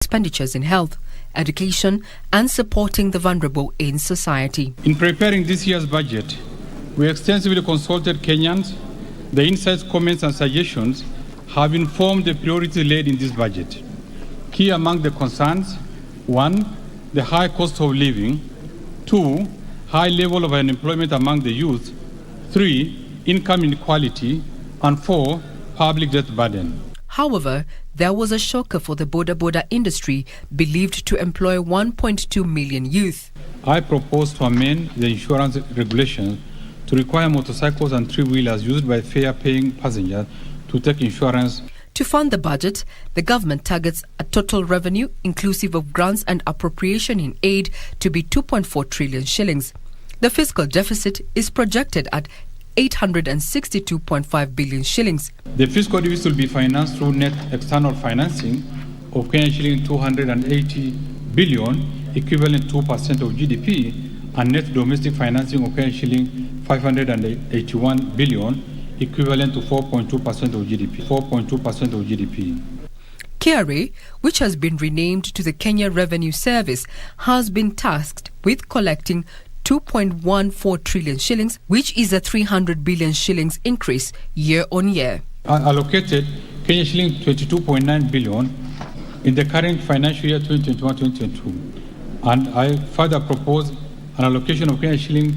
expenditures in health, education, and supporting the vulnerable in society. In preparing this year's budget, we extensively consulted Kenyans. The insights, comments, and suggestions have informed the priorities laid in this budget. Key among the concerns: 1, the high cost of living; 2, high level of unemployment among the youth; 3, income inequality; and 4, public debt burden. However, there was a shocker for the boda industry, believed to employ 1.2 million youth. I propose to amend the insurance regulations to require motorcycles and three-wheelers used by fare-paying passengers to take insurance. To fund the budget, the government targets a total revenue, inclusive of grants and appropriation in aid, to be 2.4 trillion shillings. The fiscal deficit is projected at 862.5 billion shillings. The fiscal deficit will be financed through net external financing of Kenyan shilling 280 billion, equivalent 2% of GDP, and net domestic financing of Kenyan shilling 581 billion, equivalent to 4.2% of GDP. 4.2% of GDP. KRA, which has been renamed to the Kenya Revenue Service, has been tasked with collecting 2.14 trillion shillings, which is a 300 billion shillings increase year on year. Allocated Kenya shilling 22.9 billion in the current financial year 2021-2022, and I further propose an allocation of Kenya shilling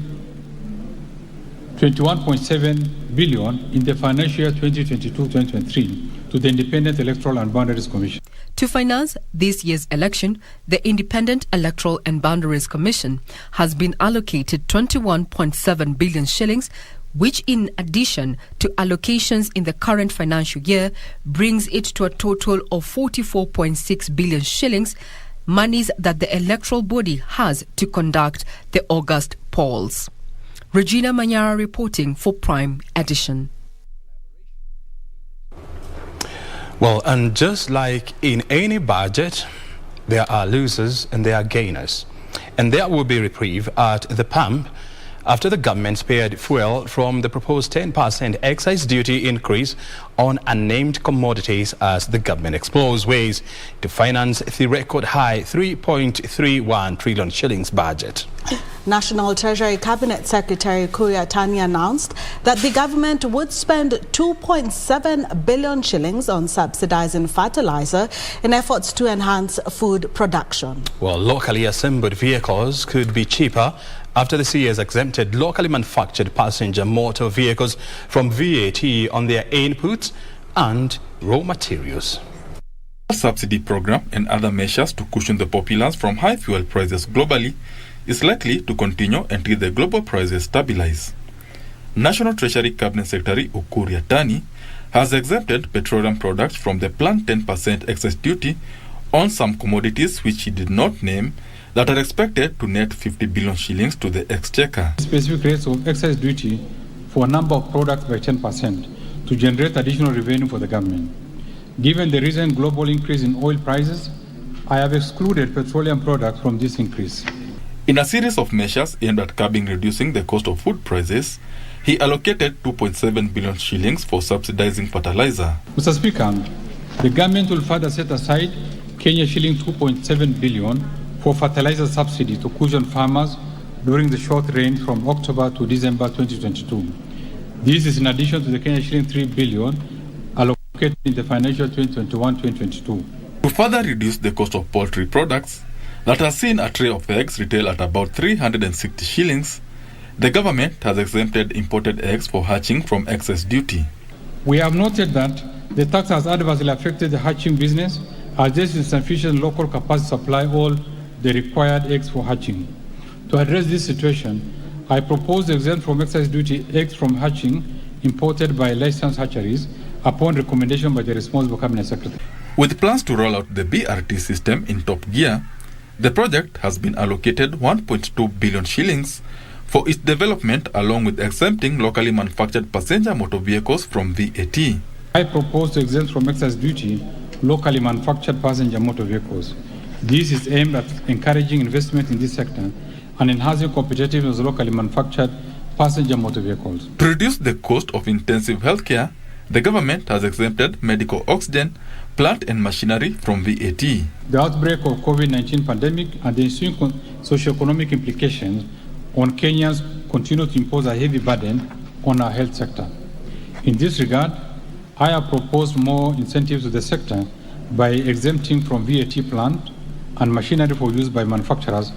21.7 billion in the financial year 2022-2023 to the Independent Electoral and Boundaries Commission. To finance this year's election, the Independent Electoral and Boundaries Commission has been allocated 21.7 billion shillings, which in addition to allocations in the current financial year brings it to a total of 44.6 billion shillings, monies that the electoral body has to conduct the August polls. Regina Manyara reporting for Prime Edition. Well, and just like in any budget, there are losers and there are gainers. And there will be reprieve at the pump after the government spared fuel from the proposed 10% excise duty increase on unnamed commodities as the government explores ways to finance the record high 3.31 trillion shillings budget. National Treasury Cabinet Secretary Kuria Tani announced that the government would spend 2.7 billion shillings on subsidizing fertilizer in efforts to enhance food production. Well, locally assembled vehicles could be cheaper after the CS exempted locally manufactured passenger motor vehicles from VAT on their inputs and raw materials. The subsidy program and other measures to cushion the populace from high fuel prices globally is likely to continue until the global prices stabilize. National Treasury Cabinet Secretary Kuria Tani has exempted petroleum products from the planned 10% excise duty on some commodities which he did not name that are expected to net 50 billion shillings to the exchequer. Specific rates of excise duty for a number of products by 10% to generate additional revenue for the government. Given the recent global increase in oil prices, I have excluded petroleum products from this increase. In a series of measures aimed at curbing reducing the cost of food prices, he allocated 2.7 billion shillings for subsidizing fertilizer. Mr. Speaker, the government will further set aside Kenya shilling 2.7 billion for fertilizer subsidy to cushion farmers during the short rain from October to December 2022. This is in addition to the Kenya shilling 3 billion allocated in the financial 2021-2022. To further reduce the cost of poultry products that has seen a tray of eggs retail at about 360 shillings, the government has exempted imported eggs for hatching from excess duty. We have noted that the tax has adversely affected the hatching business as there is insufficient local capacity to supply all the required eggs for hatching. To address this situation, I propose to exempt from excise duty eggs from hatching imported by licensed hatcheries upon recommendation by the responsible Cabinet Secretary. With plans to roll out the BRT system in top gear, the project has been allocated 1.2 billion shillings for its development, along with exempting locally manufactured passenger motor vehicles from VAT. I propose to exempt from excise duty locally manufactured passenger motor vehicles. This is aimed at encouraging investment in this sector and enhancing competitiveness of locally manufactured passenger motor vehicles. To reduce the cost of intensive healthcare, The government has exempted medical oxygen, plant and machinery from VAT. The outbreak of COVID-19 pandemic and the ensuing socio-economic implications on Kenyans continue to impose a heavy burden on our health sector. In this regard, I have proposed more incentives to the sector by exempting from VAT plant and machinery for use by manufacturers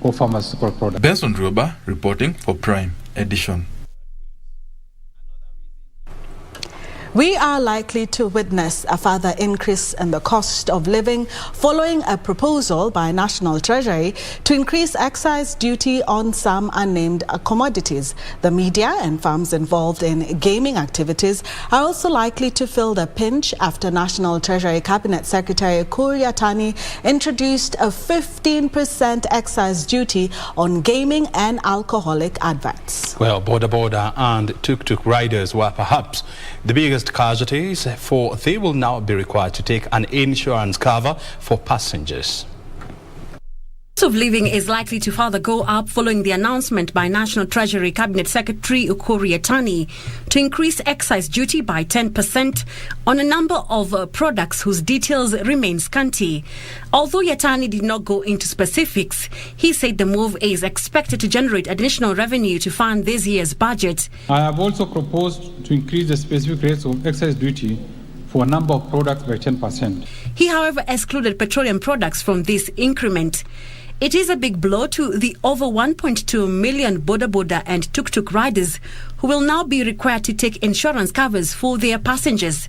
of pharmaceutical products. Benson Rioba reporting for Prime Edition. We are likely to witness a further increase in the cost of living following a proposal by National Treasury to increase excise duty on some unnamed commodities. The media and firms involved in gaming activities are also likely to feel the pinch after National Treasury Cabinet Secretary Kuria Tani introduced a 15% excise duty on gaming and alcoholic adverts. Well, border and tuk-tuk riders were perhaps the biggest casualties, for they will now be required to take an insurance cover for passengers. Cost of living is likely to further go up following the announcement by National Treasury Cabinet Secretary Ukur Yatani to increase excise duty by 10% on a number of products whose details remain scanty. Although Yatani did not go into specifics, he said the move is expected to generate additional revenue to fund this year's budget. I have also proposed to increase the specific rates of excise duty for a number of products by 10%. He, however, excluded petroleum products from this increment. It is a big blow to the over 1.2 million boda and tuk-tuk riders who will now be required to take insurance covers for their passengers.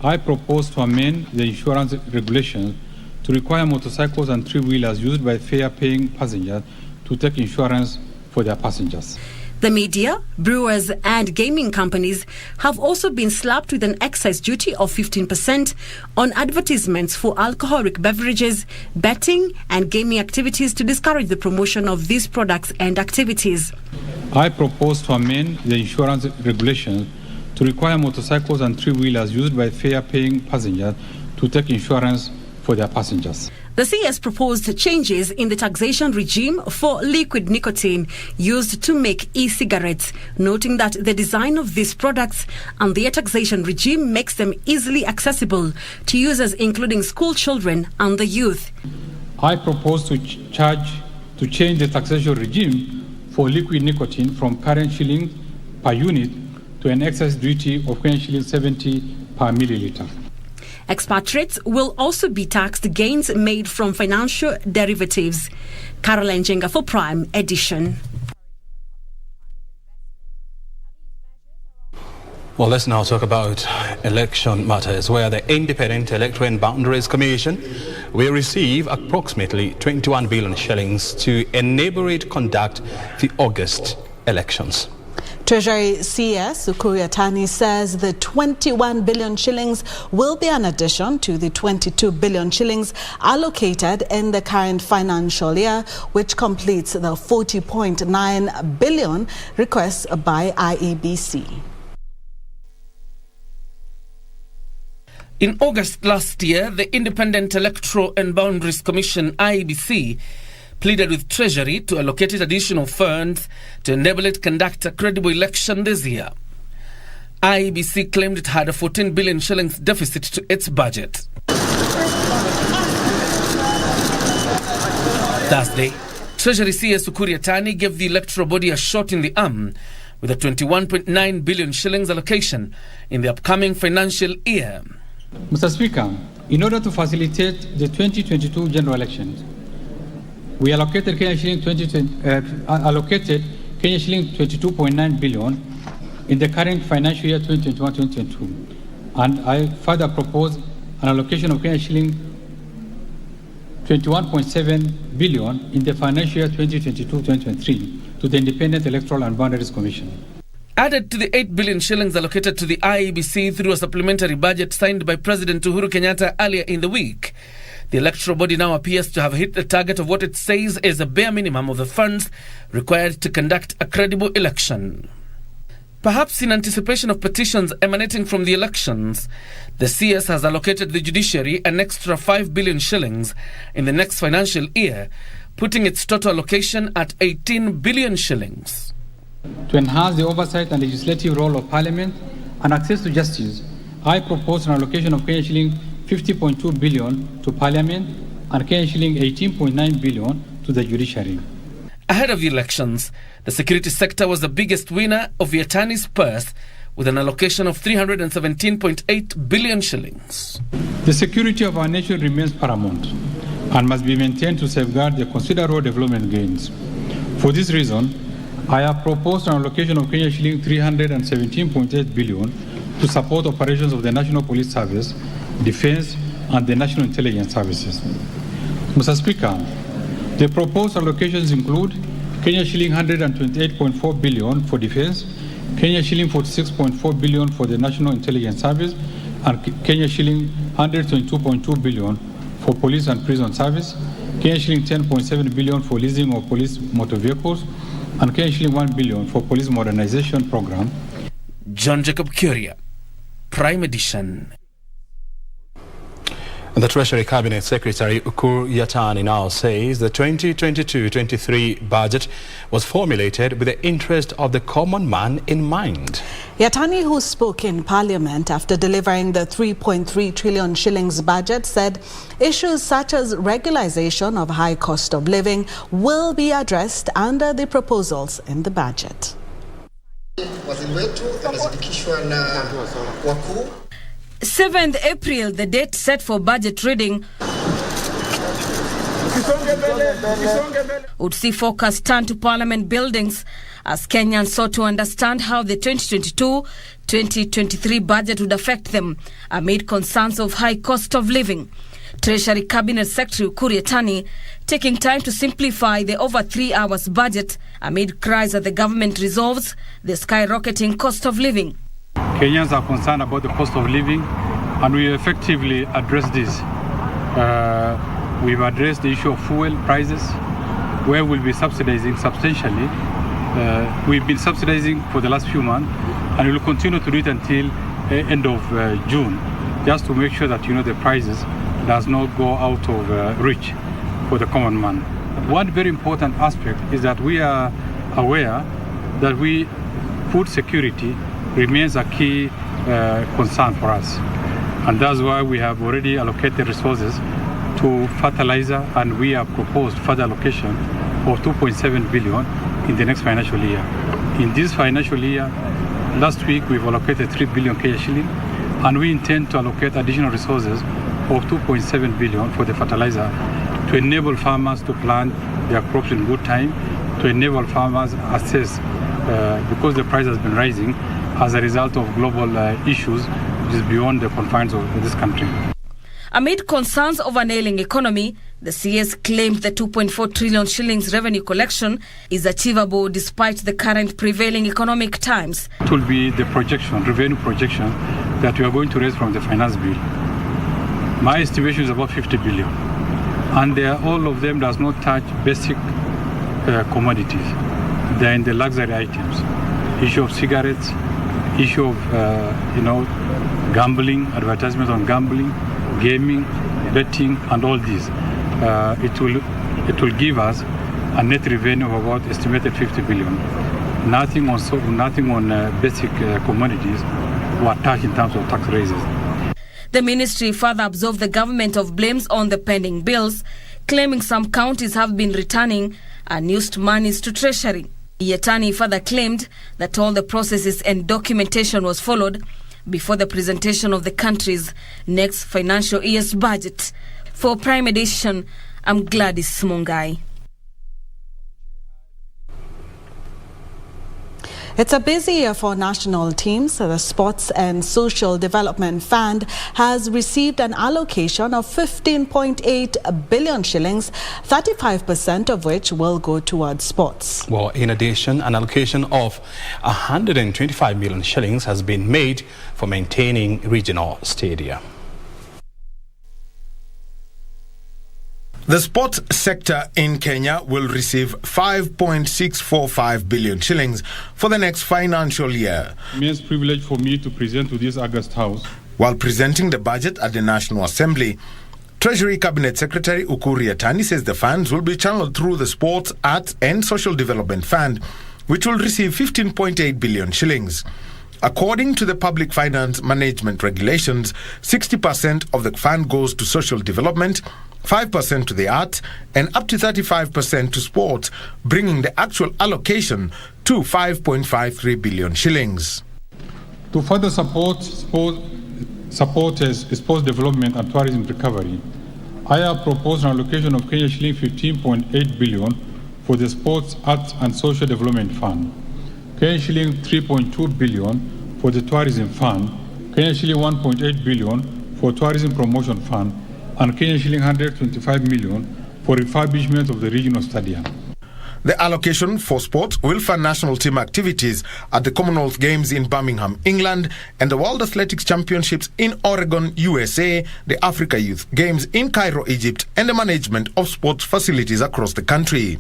I propose to amend the insurance regulations to require motorcycles and three-wheelers used by fare-paying passengers to take insurance for their passengers. The media, brewers and gaming companies have also been slapped with an excise duty of 15% on advertisements for alcoholic beverages, betting and gaming activities to discourage the promotion of these products and activities. I propose to amend the insurance regulations to require motorcycles and three-wheelers used by fare-paying passengers to take insurance for their passengers. The CS proposed changes in the taxation regime for liquid nicotine used to make e-cigarettes, noting that the design of these products and their taxation regime makes them easily accessible to users including school children and the youth. I propose to change the taxation regime for liquid nicotine from current shilling per unit to an excise duty of shilling 70 per milliliter. Expatriates will also be taxed gains made from financial derivatives. Caroline Jenga for Prime Edition. Well, let's now talk about election matters, where the Independent Electoral and Boundaries Commission will receive approximately 21 billion shillings to enable it conduct the August elections. Treasury CS Ukur Yatani says the 21 billion shillings will be an addition to the 22 billion shillings allocated in the current financial year, which completes the 40.9 billion request by IEBC. In August last year, the Independent Electoral and Boundaries Commission, IEBC, pleaded with Treasury to allocate it additional funds to enable it conduct a credible election this year. IEBC claimed it had a 14 billion shillings deficit to its budget. Thursday, Treasury CS Ukur Yatani gave the electoral body a shot in the arm with a 21.9 billion shillings allocation in the upcoming financial year. Mr. Speaker, in order to facilitate the 2022 general elections, we allocated Kenya shilling 22.9 billion in the current financial year 2021-2022, and I further propose an allocation of Kenya shilling 21.7 billion in the financial year 2022-2023 to the Independent Electoral and Boundaries Commission. Added to the 8 billion shillings allocated to the IEBC through a supplementary budget signed by President Uhuru Kenyatta earlier in the week, the electoral body now appears to have hit the target of what it says is a bare minimum of the funds required to conduct a credible election. Perhaps in anticipation of petitions emanating from the elections, the CS has allocated the judiciary an extra 5 billion shillings in the next financial year, putting its total allocation at 18 billion shillings. To enhance the oversight and legislative role of Parliament and access to justice, I propose an allocation of Kenya shilling 50.2 billion to Parliament and Kenya shilling 18.9 billion to the judiciary. Ahead of the elections, the security sector was the biggest winner of Yatani's purse with an allocation of 317.8 billion shillings. The security of our nation remains paramount and must be maintained to safeguard the considerable development gains. For this reason, I have proposed an allocation of Kenya shilling 317.8 billion to support operations of the National Police Service, Defence and the National Intelligence Services. Mr. Speaker, the proposed allocations include Kenya shilling 128.4 billion for Defence, Kenya shilling 46.4 billion for the National Intelligence Service, and Kenya shilling 122.2 billion for Police and Prison Service, Kenya shilling 10.7 billion for leasing of police motor vehicles, and Kenya shilling 1 billion for police modernization program. John Jacob Curia, Prime Edition. The Treasury Cabinet Secretary Ukur Yatani now says the 2022-23 budget was formulated with the interest of the common man in mind. Yatani, who spoke in Parliament after delivering the 3.3 trillion shillings budget, said issues such as regularization of high cost of living will be addressed under the proposals in the budget. 7th April, the date set for budget reading, would see focus turn to Parliament buildings as Kenyans sought to understand how the 2022-2023 budget would affect them amid concerns of high cost of living. Treasury Cabinet Secretary Ukur Yatani taking time to simplify the over 3 hours budget amid cries that the government resolves the skyrocketing cost of living. Kenyans are concerned about the cost of living, and we effectively address this. We've addressed the issue of fuel prices, where we'll be subsidizing substantially. We've been subsidizing for the last few months, and we will continue to do it until end of June, just to make sure that the prices does not go out of reach for the common man. One very important aspect is that we are aware that food security remains a key concern for us, and that's why we have already allocated resources to fertilizer, and we have proposed further allocation of 2.7 billion in the next financial year. In this financial year, last week we've allocated 3 billion Kenya shilling, and we intend to allocate additional resources of 2.7 billion for the fertilizer to enable farmers to plant their crops in good time, to enable farmers assess, because the price has been rising as a result of global issues which is beyond the confines of this country. Amid concerns over an ailing economy, the CS claimed the 2.4 trillion shillings revenue collection is achievable despite the current prevailing economic times. It will be the revenue projection that we are going to raise from the finance bill. My estimation is about 50 billion. And all of them does not touch basic commodities. They are in the luxury items. Issue of cigarettes, issue of gambling, advertisement on gambling, gaming, betting, and all these. It will give us a net revenue of about estimated 50 billion. Nothing on basic commodities were touched in terms of tax raises. The ministry further absolved the government of blames on the pending bills, claiming some counties have been returning unused monies to Treasury. Yatani further claimed that all the processes and documentation was followed before the presentation of the country's next financial year's budget. For Prime Edition, I'm Gladys Mungai. It's a busy year for national teams. The Sports and Social Development Fund has received an allocation of 15.8 billion shillings, 35% of which will go towards sports. Well, in addition, an allocation of 125 million shillings has been made for maintaining regional stadia. The sports sector in Kenya will receive 5.645 billion shillings for the next financial year. It's a privilege for me to present to this August House. While presenting the budget at the National Assembly, Treasury Cabinet Secretary Ukur Yatani says the funds will be channeled through the Sports, Arts and Social Development Fund, which will receive 15.8 billion shillings. According to the Public Finance Management Regulations, 60% of the fund goes to social development, 5% to the arts, and up to 35% to sports, bringing the actual allocation to 5.53 billion shillings. To further support sports development and tourism recovery, I have proposed an allocation of Kenya shilling 15.8 billion for the Sports, Arts and Social Development Fund, Kenya shilling 3.2 billion for the Tourism Fund, Kenya shilling 1.8 billion for Tourism Promotion Fund, and Kenya shilling 125 million for refurbishment of the regional stadium. The allocation for sports will fund national team activities at the Commonwealth Games in Birmingham, England, and the World Athletics Championships in Oregon, USA, the Africa Youth Games in Cairo, Egypt, and the management of sports facilities across the country.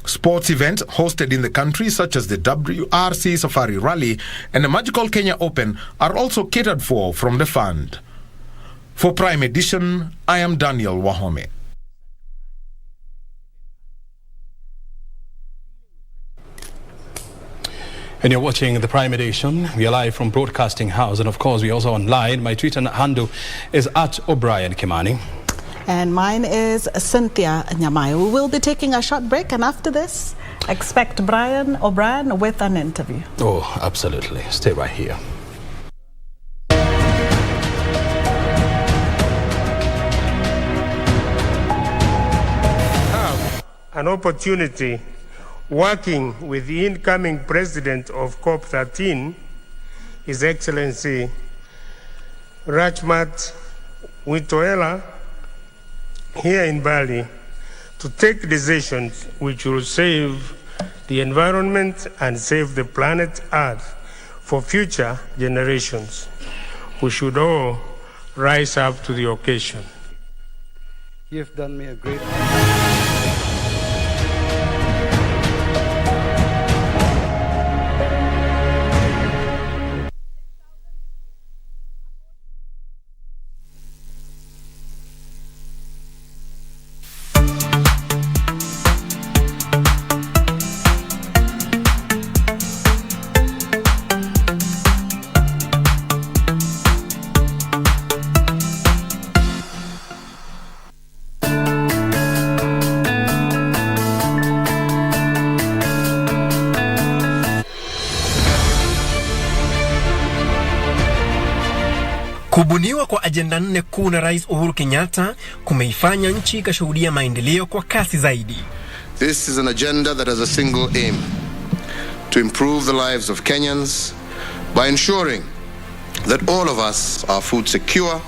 Sports events hosted in the country, such as the WRC Safari Rally and the Magical Kenya Open, are also catered for from the fund. For Prime Edition, I am Daniel Wahome. And you're watching the Prime Edition. We are live from Broadcasting House, and of course we're also online. My Twitter handle is @O'Brien Kimani. And mine is Cynthia Nyamayo. We will be taking a short break, and after this, expect Brian O'Brien with an interview. Oh, absolutely. Stay right here. Have an opportunity working with the incoming president of COP13, His Excellency Rachmat Witoela, here in Bali, to take decisions which will save the environment and save the planet Earth for future generations. We should all rise up to the occasion. You've done me a great Kubuniwa kwa ajenda 4 kuu na Rais Uhuru Kenyatta kumeifanya nchi ikashuhudia maendeleo kwa kasi zaidi. This is an agenda that has a single aim: to improve the lives of Kenyans by ensuring that all of us are food secure,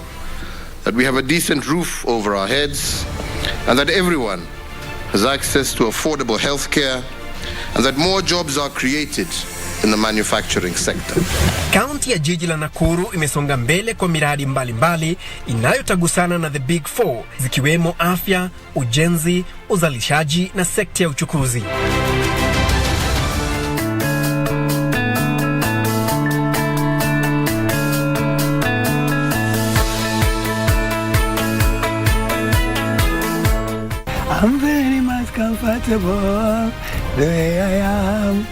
that we have a decent roof over our heads, and that everyone has access to affordable health care, and that more jobs are created in the manufacturing sector. Kaunti ya jiji la Nakuru imesonga mbele kwa miradi mbalimbali inayotagusana na the Big Four, zikiwemo afya, ujenzi, uzalishaji na sekta ya uchukuzi. I'm very much comfortable the way I am.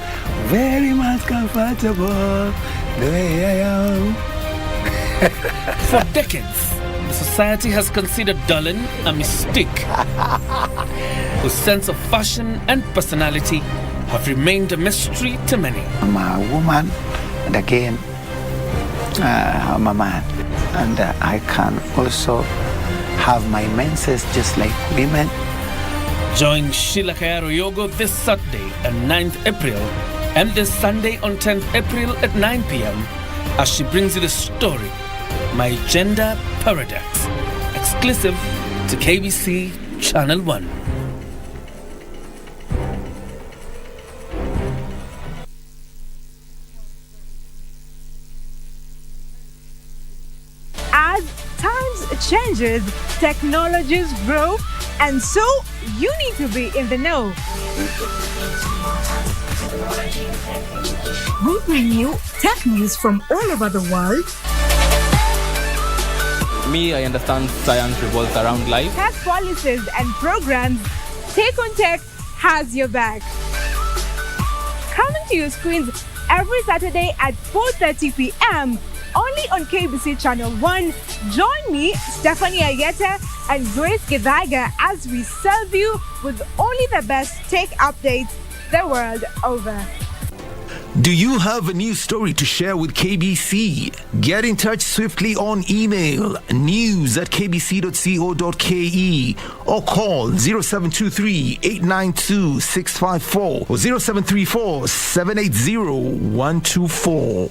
Very much comfortable the way I am. For decades, the society has considered Dolan a mystique, whose sense of fashion and personality have remained a mystery to many. I'm a woman, and again, I'm a man. And I can also have my menses just like women. Join Sheila Kayaro Yogo this Saturday and 9th April and this Sunday on 10th April at 9 p.m. as she brings you the story, My Gender Paradox, exclusive to KBC Channel 1. As times changes, technologies grow, and so you need to be in the know. We bring you tech news from all over the world. Me, I understand science revolves around life. Tech policies and programs. Take on Tech has your back. Coming to your screens every Saturday at 4:30 p.m. only on KBC Channel 1. Join me, Stephanie Ayeta and Grace Gidaiga as we serve you with only the best tech updates the world over. Do you have a news story to share with KBC? Get in touch swiftly on email news@kbc.co.ke or call 0723 892 654 or 0734 780 124.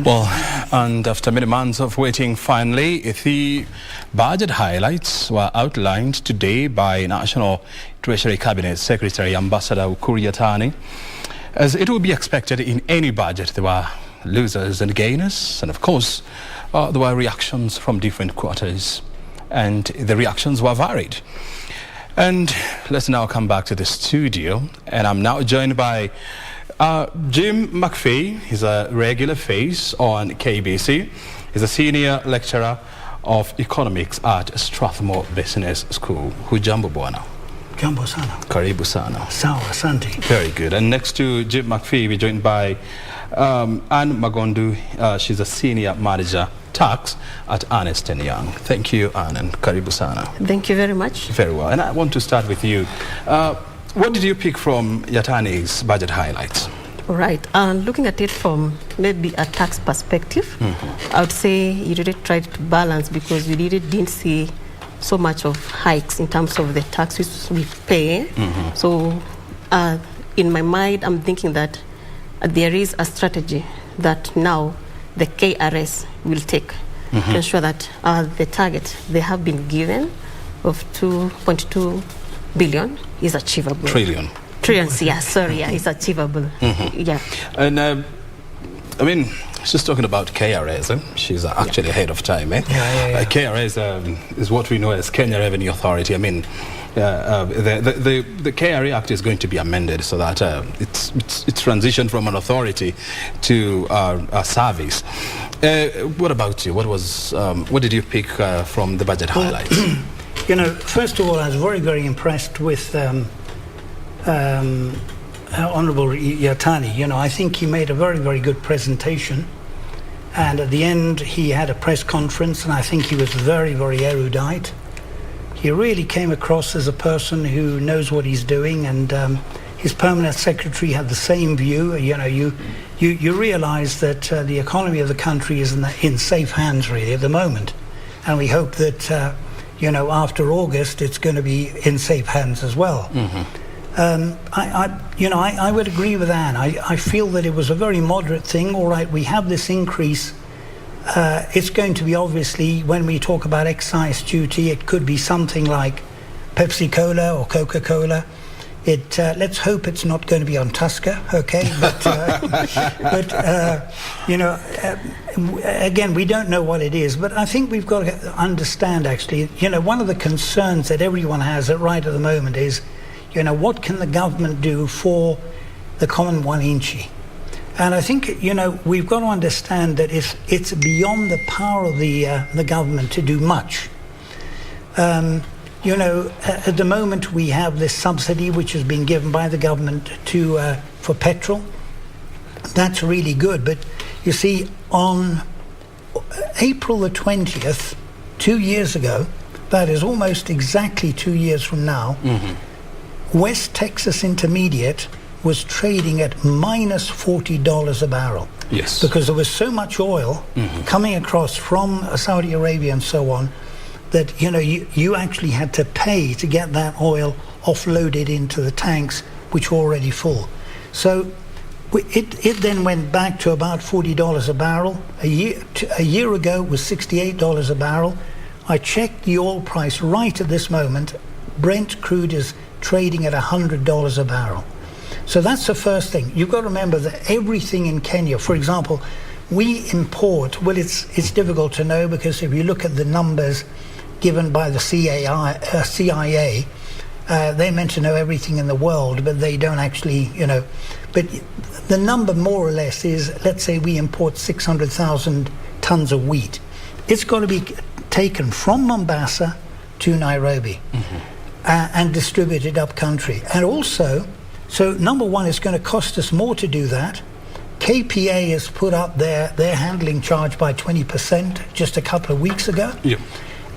Well, and after many months of waiting, finally, the budget highlights were outlined today by National Treasury Cabinet Secretary Ambassador Ukur Yatani. As it would be expected in any budget, there were losers and gainers, and of course, there were reactions from different quarters, and the reactions were varied. And let's now come back to the studio, and I'm now joined by Jim McPhee. He's a regular face on KBC. He's a senior lecturer of economics at Strathmore Business School. Hujambo bwana. Jambo sana. Karibu sana. Sawa, asante. Very good. And next to Jim McPhee, we're joined by Anne Magondu. She's a senior manager tax at Ernst & Young. Thank you, Anne, and karibu sana. Thank you very much. Very well. And I want to start with you. What did you pick from Yatani's budget highlights? Right. Looking at it from maybe a tax perspective, I would say you really tried to balance because we really didn't see so much of hikes in terms of the taxes we pay. So in my mind, I'm thinking that there is a strategy that now the KRS will take to ensure that the target they have been given of 2.2 billion is achievable. Trillions, yeah, sorry, yeah, it's achievable. Yeah. And I mean, she's talking about KRS. She's actually ahead of time. KRS is what we know as Kenya Revenue Authority. I mean, the KRA Act is going to be amended so that it's transitioned from an authority to a service. What about you? What did you pick from the budget highlights? You know, first of all, I was very, very impressed with Honorable Yatani. You know, I think he made a very, very good presentation, and at the end he had a press conference, and I think he was very, very erudite. He really came across as a person who knows what he's doing, and his permanent secretary had the same view. You know, you realize that the economy of the country is in safe hands really at the moment, and we hope that you know, after August it's going to be in safe hands as well. I would agree with Anne. I feel that it was a very moderate thing. All right, we have this increase. It's going to be obviously, when we talk about excise duty, it could be something like Pepsi-Cola or Coca-Cola. Let's hope it's not going to be on Tusker, okay? But you know, again, we don't know what it is. But I think we've got to understand, actually, you know, one of the concerns that everyone has right at the moment is, you know, what can the government do for the common one-inchy? And I think, you know, we've got to understand that it's beyond the power of the government to do much. You know, at the moment we have this subsidy which has been given by the government for petrol. That's really good. But you see, on April the 20th, 2 years ago, that is almost exactly 2 years from now, West Texas Intermediate was trading at minus $40 a barrel. Yes. Because there was so much oil coming across from Saudi Arabia and so on that, you know, you actually had to pay to get that oil offloaded into the tanks which were already full. So it then went back to about $40 a barrel. A year ago it was $68 a barrel. I checked the oil price right at this moment. Brent crude is trading at $100 a barrel. So that's the first thing. You've got to remember that everything in Kenya, for example, we import, well, it's difficult to know, because if you look at the numbers given by the CIA, they meant to know everything in the world, but they don't actually, but the number more or less is, let's say we import 600,000 tons of wheat. It's got to be taken from Mombasa to Nairobi and distributed up country. And also, so number one, it's going to cost us more to do that. KPA has put up their handling charge by 20% just a couple of weeks ago. Yeah.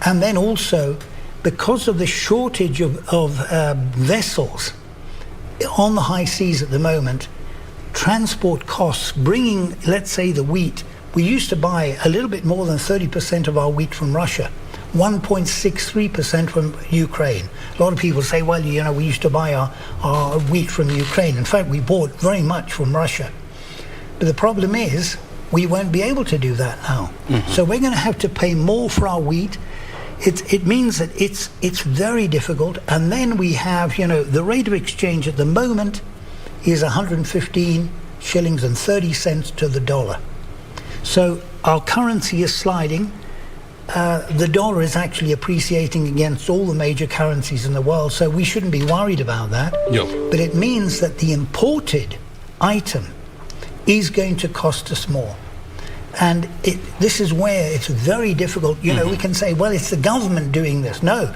And then also, because of the shortage of vessels on the high seas at the moment, transport costs, bringing, let's say, the wheat, we used to buy a little bit more than 30% of our wheat from Russia, 1.63% from Ukraine. A lot of people say, well, we used to buy our wheat from Ukraine. In fact, we bought very much from Russia. But the problem is, we won't be able to do that now. So we're going to have to pay more for our wheat. It means that it's very difficult. And then we have, the rate of exchange at the moment is 115 shillings and 30 cents to the dollar. So our currency is sliding. The dollar is actually appreciating against all the major currencies in the world, so we shouldn't be worried about that. Yep. But it means that the imported item is going to cost us more. And this is where it's very difficult. We can say, well, it's the government doing this. No,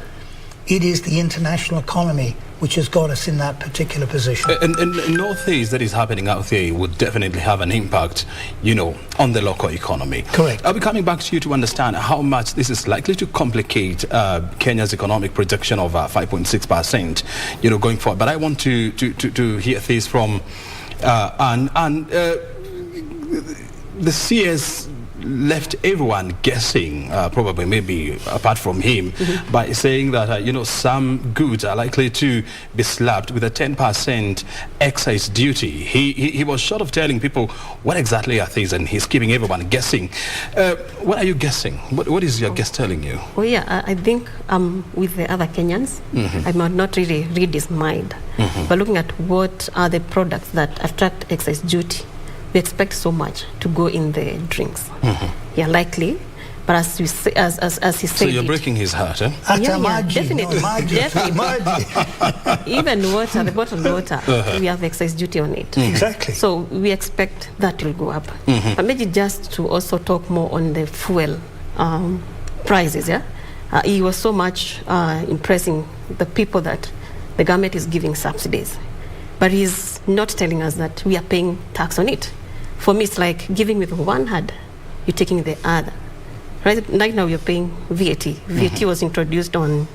it is the international economy which has got us in that particular position. And no things that is happening out there would definitely have an impact, on the local economy. Correct. I'll be coming back to you to understand how much this is likely to complicate Kenya's economic projection of 5.6%, going forward. But I want to hear this from the CS left everyone guessing, probably maybe apart from him, by saying that some goods are likely to be slapped with a 10% excise duty. He was short of telling people what exactly are things, and he's keeping everyone guessing. What are you guessing? What is your guess telling you? Well, yeah, I think with the other Kenyans, I might not really read his mind, but looking at what are the products that attract excise duty, we expect so much to go in the drinks. Yeah, likely. But as he said, so you're breaking his heart, eh? Yeah, definitely. Even water, the bottled water, we have excise duty on it. Exactly. So we expect that will go up. But maybe just to also talk more on the fuel prices. Yeah, he was so much impressing the people that the government is giving subsidies, but he's not telling us that we are paying tax on it. For me, it's like giving with one hand, you're taking the other. Right now, you're paying VAT. VAT was introduced on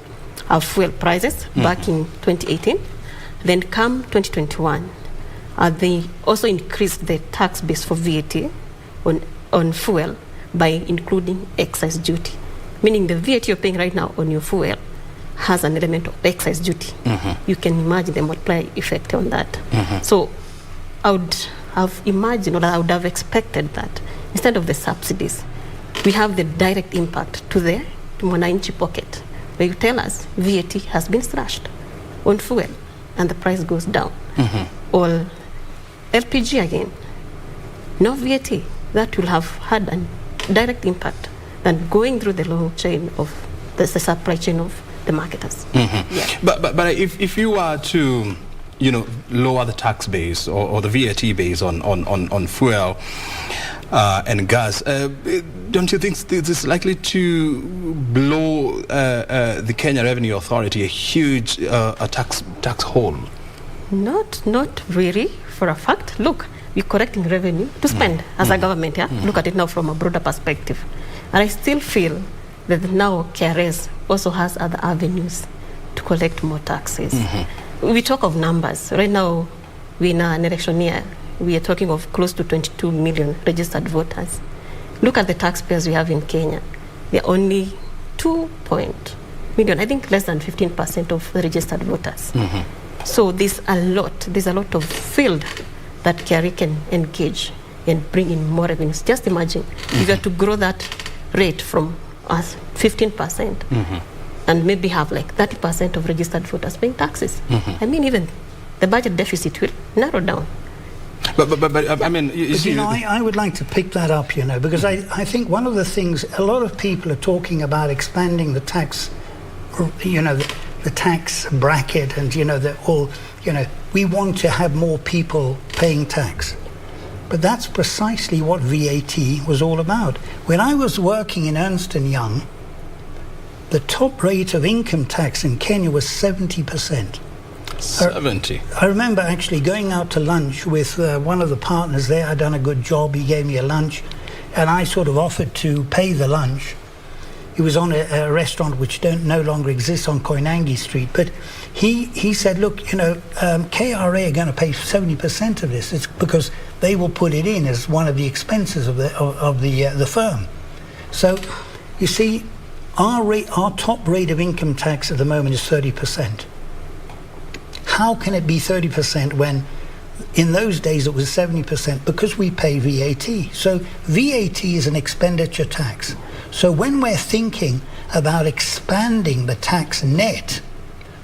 our fuel prices back in 2018. Then come 2021, they also increased the tax base for VAT on fuel by including excise duty. Meaning the VAT you're paying right now on your fuel has an element of excise duty. You can imagine the multiplier effect on that. So I would have imagined, or I would have expected that instead of the subsidies, we have the direct impact to Mwananchi pocket, where you tell us VAT has been slashed on fuel and the price goes down. Or LPG again, no VAT, that will have had a direct impact than going through the long chain of the supply chain of the marketers. Yeah. But if you are to lower the tax base or the VAT base on fuel and gas, don't you think this is likely to blow the Kenya Revenue Authority a huge tax hole? Not really, for a fact. Look, we're collecting revenue to spend as a government. Yeah, look at it now from a broader perspective, and I still feel that now KRS also has other avenues to collect more taxes. We talk of numbers. Right now, we're in an election year. We are talking of close to 22 million registered voters. Look at the taxpayers we have in Kenya. They're only 2 million, I think less than 15% of the registered voters. So there's a lot of field that KRA can engage and bring in more revenues. Just imagine if you are to grow that rate from us 15%, and maybe have like 30% of registered voters paying taxes. I mean, even the budget deficit will narrow down. But I mean, I would like to pick that up, because I think one of the things, a lot of people are talking about expanding the tax, the tax bracket, and we want to have more people paying tax. But that's precisely what VAT was all about. When I was working in Ernst & Young, the top rate of income tax in Kenya was 70%. 70? I remember actually going out to lunch with one of the partners there. I'd done a good job. He gave me a lunch, and I sort of offered to pay the lunch. It was on a restaurant which no longer exists on Koinange Street. But he said, look, KRA are going to pay 70% of this. It's because they will put it in as one of the expenses of the firm. So, you see, our top rate of income tax at the moment is 30%. How can it be 30% when in those days it was 70%? Because we pay VAT. So VAT is an expenditure tax. So when we're thinking about expanding the tax net,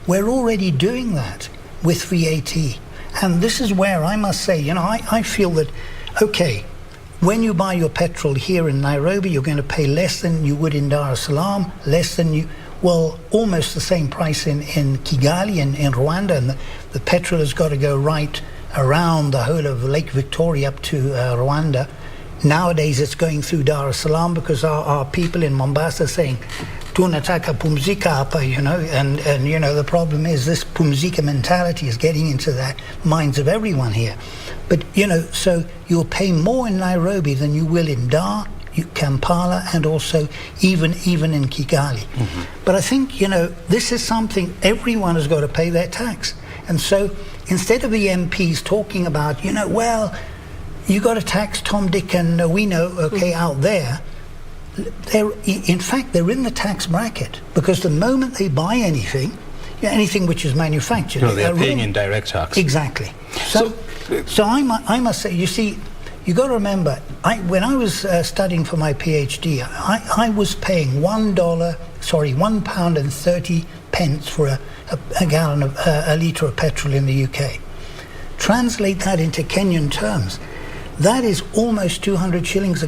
we're already doing that with VAT. And this is where I must say, I feel that, okay, when you buy your petrol here in Nairobi, you're going to pay less than you would in Dar es Salaam, almost the same price in Kigali, in Rwanda, and the petrol has got to go right around the whole of Lake Victoria up to Rwanda. Nowadays it's going through Dar es Salaam because our people in Mombasa are saying, tunataka pumzika hapa, and the problem is this pumzika mentality is getting into the minds of everyone here. But, so you'll pay more in Nairobi than you will in Dar, Kampala, and also even in Kigali. Mm-hmm. But I think, this is something everyone has got to pay their tax. And so instead of the MPs talking about, you got to tax Tom, Dick, and out there, they're in the tax bracket, because the moment they buy anything which is manufactured, they're paying indirect tax. Exactly. So I must say, you see, you got to remember, when I was studying for my PhD, I was paying £1.30 for a gallon of a litre of petrol in the UK. Translate that into Kenyan terms, that is almost 200 shillings a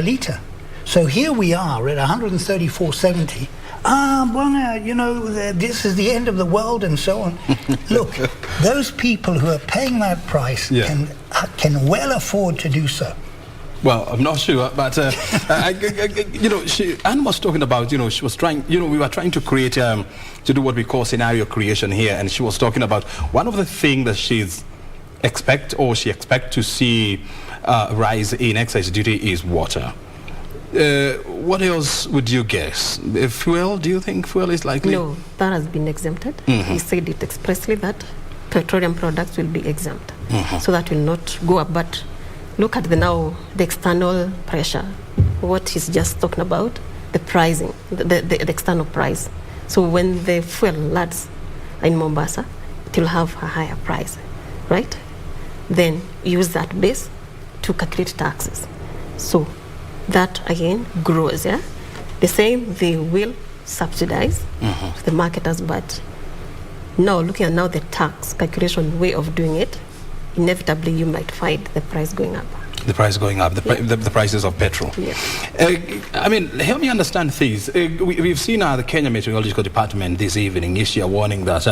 litre. So here we are at 134.70. This is the end of the world and so on. Look, those people who are paying that price can well afford to do so. Well, I'm not sure, but Anne was talking about, she was trying, we were trying to create, to do what we call scenario creation here, and she was talking about one of the things that she expect to see rise in excise duty is water. What else would you guess? Fuel? Do you think fuel is likely? No, that has been exempted. Mm-hmm. He said it expressly that petroleum products will be exempt. Mm-hmm. So that will not go up. But look at the external pressure. What he's just talking about, the pricing, the external price. So when the fuel lands in Mombasa, it will have a higher price, right? Then use that base to calculate taxes. So that again grows, The same, they will subsidize the marketers, but now looking at the tax calculation way of doing it, inevitably you might find the price going up. The price going up, the prices of petrol. Yeah. Help me understand things. We've seen the Kenya Meteorological Department this evening issue a warning that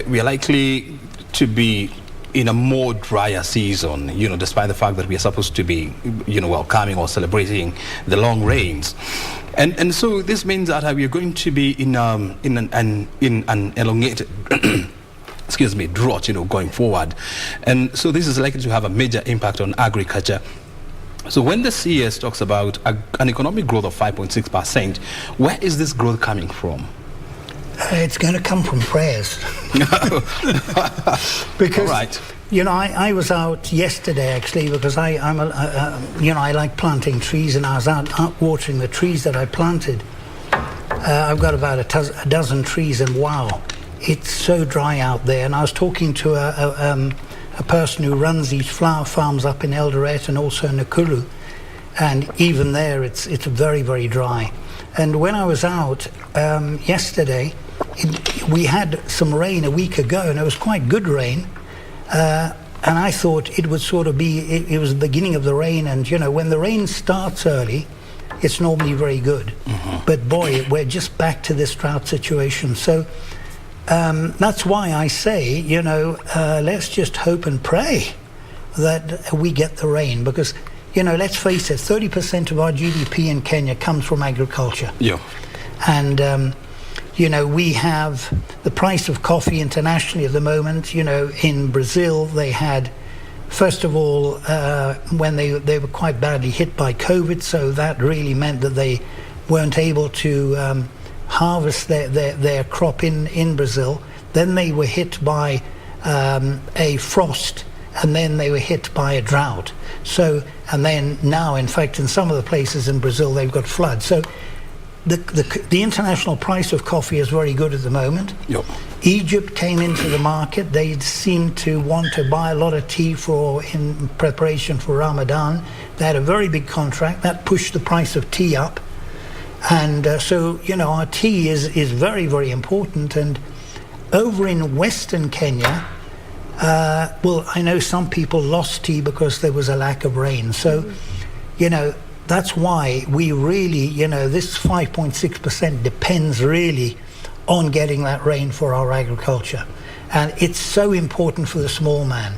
we are likely to be in a more drier season, despite the fact that we are supposed to be, welcoming or celebrating the long rains. And so this means that we are going to be in an elongated drought, going forward. And so this is likely to have a major impact on agriculture. So when the CS talks about an economic growth of 5.6%, where is this growth coming from? It's going to come from prayers. Because, I was out yesterday actually because I like planting trees, and I was out watering the trees that I planted. I've got about a dozen trees, and wow, it's so dry out there. And I was talking to a person who runs these flower farms up in Eldoret and also in Nakuru, and even there it's very, very dry. And when I was out yesterday, we had some rain a week ago, and it was quite good rain, And I thought it would sort of be, it was the beginning of the rain, and when the rain starts early, it's normally very good. But boy, we're just back to this drought situation. So that's why I say, let's just hope and pray that we get the rain, because, let's face it, 30% of our GDP in Kenya comes from agriculture. Yeah. And, we have the price of coffee internationally at the moment. In Brazil, they had, first of all, when they were quite badly hit by COVID, so that really meant that they weren't able to harvest their crop in Brazil. Then they were hit by a frost, and then they were hit by a drought. So, and then now, in fact, in some of the places in Brazil, they've got floods. So the international price of coffee is very good at the moment. Yep. Egypt came into the market. They seemed to want to buy a lot of tea in preparation for Ramadan. They had a very big contract that pushed the price of tea up. And so, our tea is very, very important. And over in Western Kenya, I know some people lost tea because there was a lack of rain. So, that's why we really, this 5.6% depends really on getting that rain for our agriculture. And it's so important for the small man.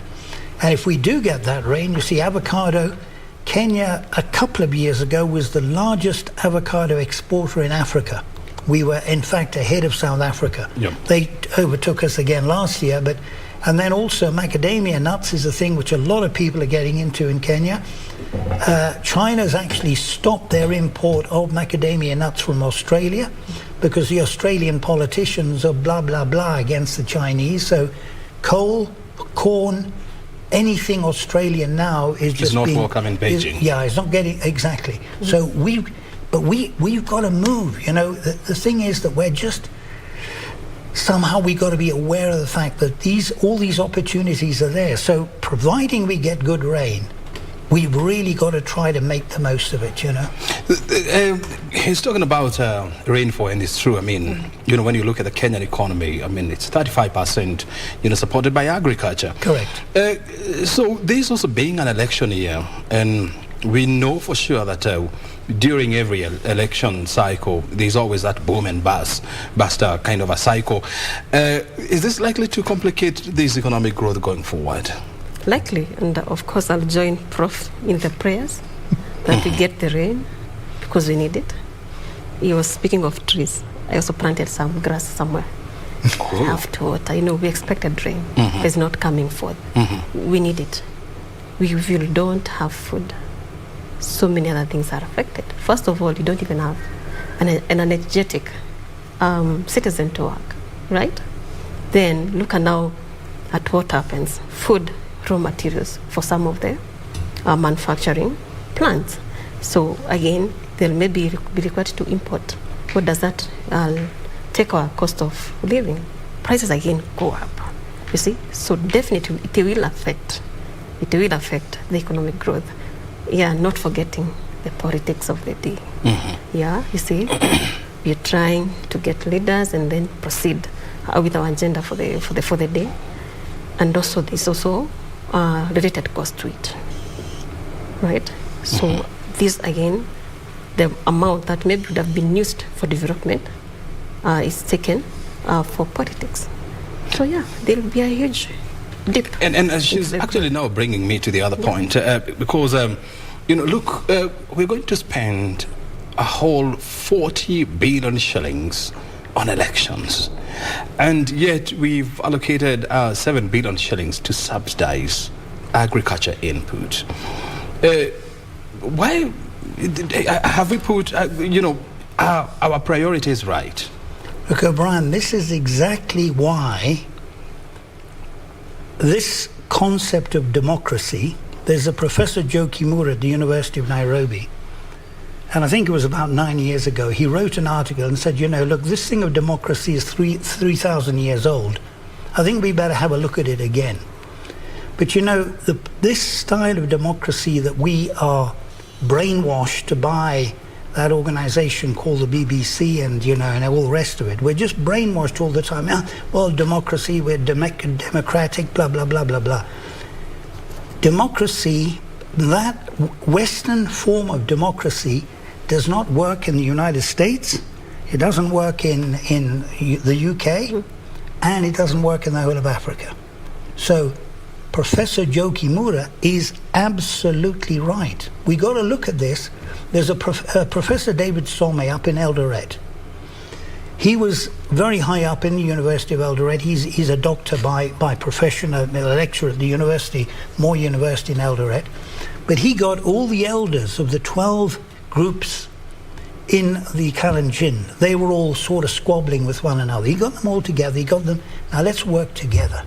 And if we do get that rain, you see, avocado, Kenya a couple of years ago was the largest avocado exporter in Africa. We were, in fact, ahead of South Africa. Yep. They overtook us again last year. And then also macadamia nuts is a thing which a lot of people are getting into in Kenya. China's actually stopped their import of macadamia nuts from Australia because the Australian politicians are blah, blah, blah against the Chinese. So coal, corn, anything Australian now is just not welcome in Beijing. It's not getting, exactly. So we've got to move. The thing is that we're just, somehow we got to be aware of the fact that all these opportunities are there. So providing we get good rain, we've really got to try to make the most of it, He's talking about rainfall, and it's true. I mean, when you look at the Kenyan economy, I mean, it's 35%, supported by agriculture. Correct. So this also being an election year, and we know for sure that during every election cycle, there's always that boom and bust kind of a cycle. Is this likely to complicate this economic growth going forward? Likely, and of course I'll join Prof in the prayers that we get the rain, because we need it. He was speaking of trees. I also planted some grass somewhere. Cool. I have to water. We expected rain. It's not coming forth. We need it. We don't have food. So many other things are affected. First of all, you don't even have an energetic citizen to work, right? Then look now at what happens. Food, raw materials for some of the manufacturing plants. So again, they'll maybe be required to import. What does that take our cost of living? Prices again go up, you see? So definitely it will affect the economic growth. Yeah, not forgetting the politics of the day. Yeah, you see, we're trying to get leaders and then proceed with our agenda for the day. And also there's also related cost to it, right? So this again, the amount that maybe would have been used for development is taken for politics. So yeah, there will be a huge dip. And she's actually now bringing me to the other point, because look, we're going to spend a whole 40 billion shillings on elections, and yet we've allocated 7 billion shillings to subsidize agriculture input. Why have we put our priorities right? Look, O'Brien, this is exactly why this concept of democracy, there's a Professor Joe Kimura at the University of Nairobi, and I think it was about 9 years ago, he wrote an article and said, look, this thing of democracy is 3,000 years old. I think we better have a look at it again. But this style of democracy that we are brainwashed to buy that organization called the BBC and, and all the rest of it. We're just brainwashed all the time. Well, democracy, we're democratic, blah, blah, blah, blah, blah. Democracy, that Western form of democracy does not work in the United States, it doesn't work in the UK, and it doesn't work in the whole of Africa. So Professor Joe Kimura is absolutely right. We got to look at this. There's a Professor David Some up in Eldoret. He was very high up in the University of Eldoret. He's a doctor by profession, a lecturer at the university, Moore University in Eldoret. But he got all the elders of the 12 groups in the Kalenjin. They were all sort of squabbling with one another. He got them all together. He got them, now let's work together.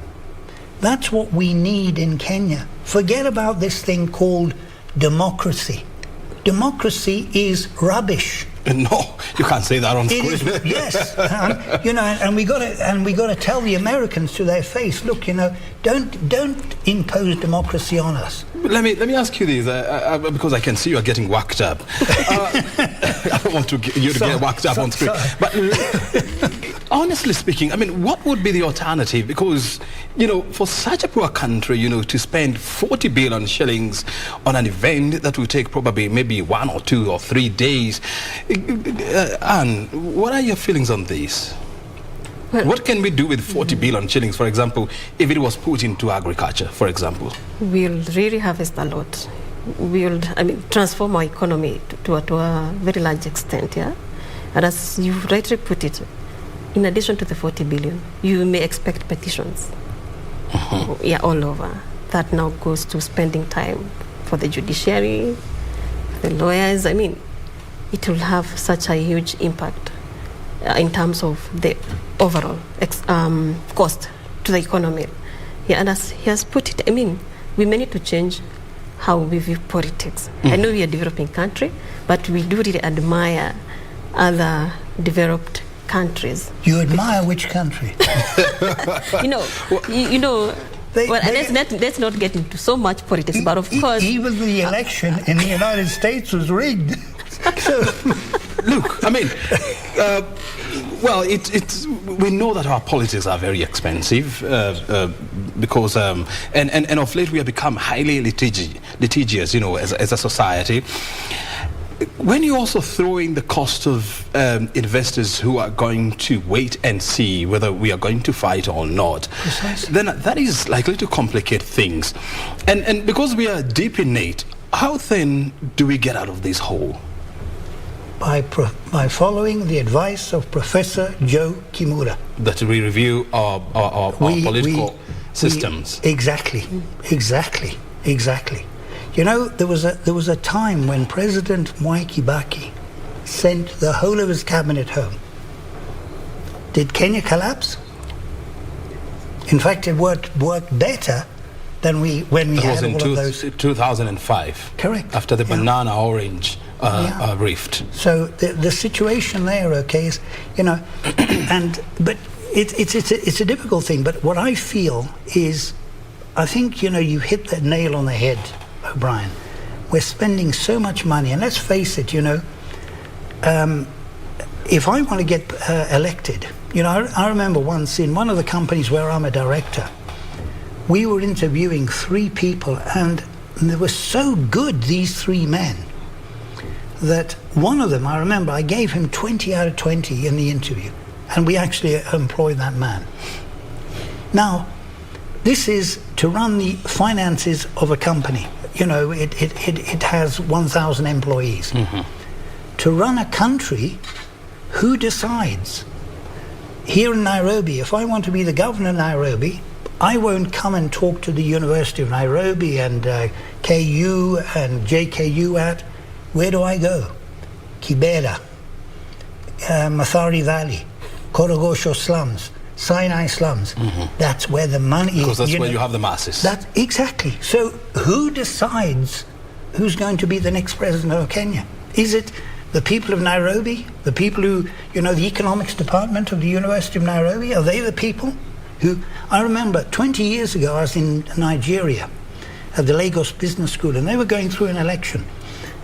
That's what we need in Kenya. Forget about this thing called democracy. Democracy is rubbish. No, you can't say that on screen. Yes, and we got to tell the Americans to their face, look, don't impose democracy on us. Let me ask you this, because I can see you are getting worked up. I don't want you to get worked up on screen. But honestly speaking, what would be the alternative? Because, for such a poor country, to spend 40 billion shillings on an event that will take probably maybe 1 or 2 or 3 days. Anne, what are your feelings on this? Well, what can we do with 40 billion shillings, for example, if it was put into agriculture, for example? We'll really harvest a lot. We'll, transform our economy to a very large extent, yeah? And as you rightly put it, in addition to the 40 billion, you may expect petitions. Yeah, all over. That now goes to spending time for the judiciary, the lawyers. It will have such a huge impact in terms of the overall cost to the economy. Yeah, and as he has put it, we may need to change how we view politics. I know we are a developing country, but we do really admire other developed countries. You admire which country? Let's not get into so much politics, but of course... Even the election in the United States was rigged. So, look, we know that our politics are very expensive because, and of late we have become highly litigious, as a society. When you also throw in the cost of investors who are going to wait and see whether we are going to fight or not, then that is likely to complicate things. And because we are deep in it, how then do we get out of this hole? By following the advice of Professor Joe Kimura. That we review our political systems. Exactly. There was a time when President Mwai Kibaki sent the whole of his cabinet home. Did Kenya collapse? In fact, it worked better than when we had all of those. 2005. Correct. After the banana orange rift. So the situation there, is, but it's a difficult thing. But what I feel is, I think you hit the nail on the head, O'Brien. We're spending so much money, and let's face it, if I want to get elected, I remember once in one of the companies where I'm a director, we were interviewing 3 people, and they were so good, these 3 men, that one of them, I remember, I gave him 20 out of 20 in the interview, and we actually employed that man. Now, this is to run the finances of a company. It has 1,000 employees. To run a country, who decides? Here in Nairobi, if I want to be the governor of Nairobi, I won't come and talk to the University of Nairobi and KU and JKU at. Where do I go? Kibera, Mathari Valley, Korogosho slums, Sinai slums. That's where the money is. Because that's where you have the masses. Exactly. So who decides who's going to be the next president of Kenya? Is it the people of Nairobi? The people who, the economics department of the University of Nairobi? Are they the people who... I remember 20 years ago I was in Nigeria at the Lagos Business School, and they were going through an election.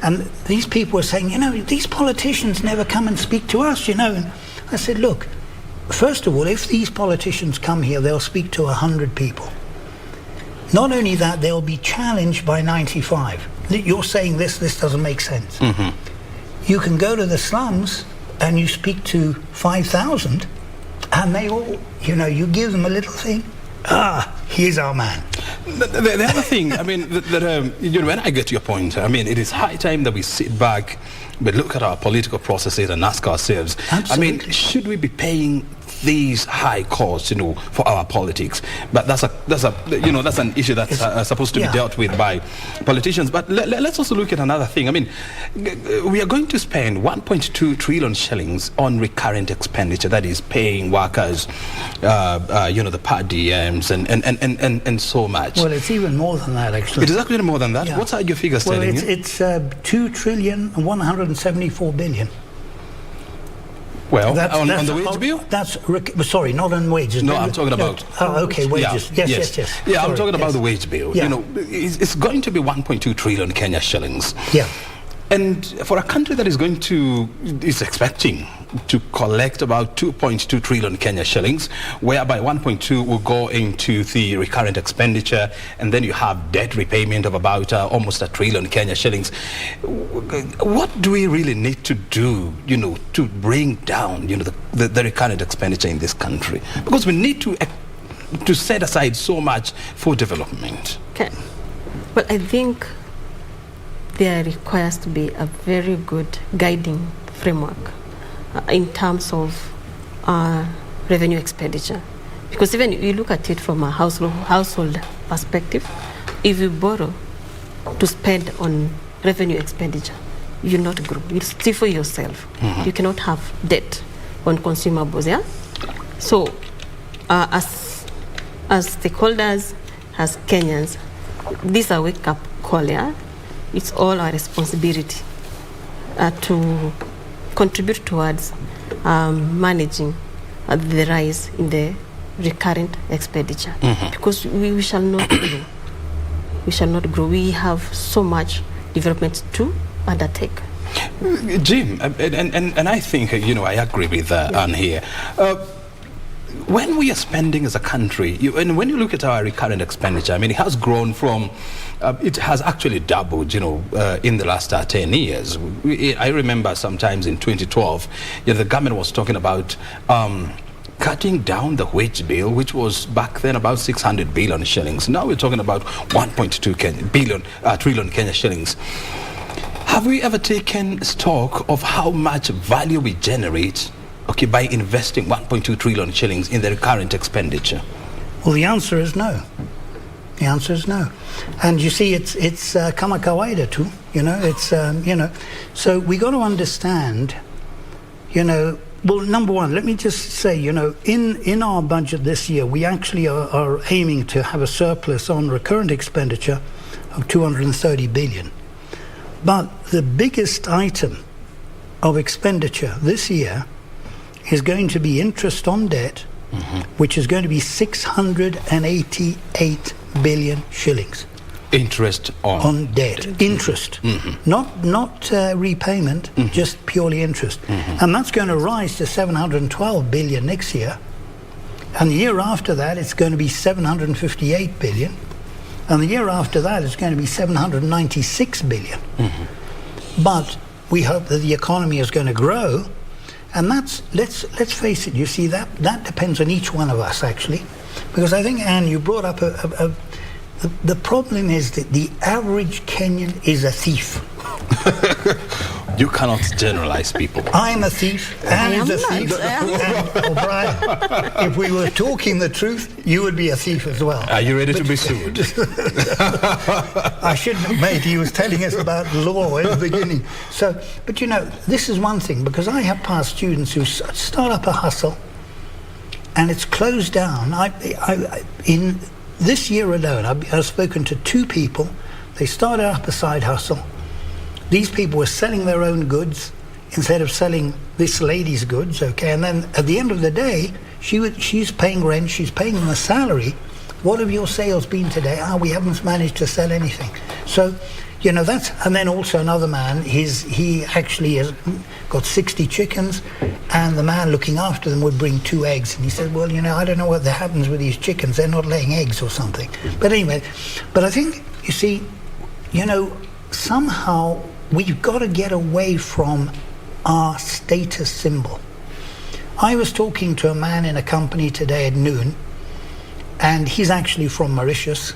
And these people were saying, these politicians never come and speak to us, And I said, look, first of all, if these politicians come here, they'll speak to 100 people. Not only that, they'll be challenged by 95. You're saying this doesn't make sense. Mm-hmm. You can go to the slums and you speak to 5,000 and they all, you give them a little thing. Here's our man. The other thing, when I get to your point, it is high time that we sit back, but look at our political processes and ask ourselves, Absolutely. Should we be paying these high costs, for our politics? But that's an issue that's supposed to be dealt with by politicians. But let's also look at another thing. We are going to spend 1.2 trillion shillings on recurrent expenditure, that is paying workers, the per diems and so much. Well, it's even more than that, actually. It is actually more than that. Yeah. What are your figures telling you? It's 2 trillion and 174 billion. Well, on the wage bill? Sorry, not on wages. No, I'm talking about... okay, wages. Yes. Yeah, sorry, I'm talking about the wage bill. Yeah. It's going to be 1.2 trillion Kenya shillings. Yeah. And for a country that is expecting to collect about 2.2 trillion Kenya shillings, whereby 1.2 will go into the recurrent expenditure, and then you have debt repayment of about almost 1 trillion Kenya shillings. What do we really need to do, to bring down, the recurrent expenditure in this country? Because we need to set aside so much for development. Okay. Well, I think there requires to be a very good guiding framework in terms of revenue expenditure. Because even you look at it from a household perspective, if you borrow to spend on revenue expenditure, you'll not grow. You'll stifle yourself. Mm-hmm. You cannot have debt on consumables, yeah? So, as stakeholders, as Kenyans, this is a wake-up call, yeah? It's all our responsibility to contribute towards managing the rise in the recurrent expenditure. Mm-hmm. Because we shall not grow. We shall not grow. We have so much development to undertake. Jim, and I think, I agree with Anne here. When we are spending as a country, and when you look at our recurrent expenditure, it has grown from, it has actually doubled, in the last 10 years. I remember sometimes in 2012, the government was talking about cutting down the wage bill, which was back then about 600 billion shillings. Now we're talking about 1.2 trillion Kenya shillings. Have we ever taken stock of how much value we generate by investing 1.2 trillion shillings in the recurrent expenditure? Well, the answer is no. The answer is no. And you see, it's kama kawaida too, So we got to understand, well, number one, let me just say, in our budget this year, we actually are aiming to have a surplus on recurrent expenditure of 230 billion. But the biggest item of expenditure this year is going to be interest on debt, mm-hmm. which is going to be 688 billion shillings. Interest on debt. Interest. Mm-hmm. Not repayment, mm-hmm. just purely interest. Mm-hmm. And that's going to rise to 712 billion next year. And the year after that, it's going to be 758 billion. And the year after that, it's going to be 796 billion. Mm-hmm. But we hope that the economy is going to grow. And that's, let's face it, you see, that depends on each one of us, actually. Because I think, Anne, you brought up the problem is that the average Kenyan is a thief. You cannot generalize people. I'm a thief, Anne is a thief, and O'Brien, if we were talking the truth, you would be a thief as well. Are you ready to be sued? I shouldn't have, mate. He was telling us about law at the beginning. So, but this is one thing, because I have past students who start up a hustle, and it's closed down. In this year alone, I've spoken to 2 people. They started up a side hustle. These people were selling their own goods instead of selling this lady's goods, okay? And then at the end of the day, she's paying rent, she's paying them a salary, what have your sales been today? We haven't managed to sell anything. So, that's, and then also another man, he actually has got 60 chickens, and the man looking after them would bring 2 eggs. And he said, well, I don't know what happens with these chickens. They're not laying eggs or something. But anyway, I think, you see, somehow we've got to get away from our status symbol. I was talking to a man in a company today at noon, and he's actually from Mauritius.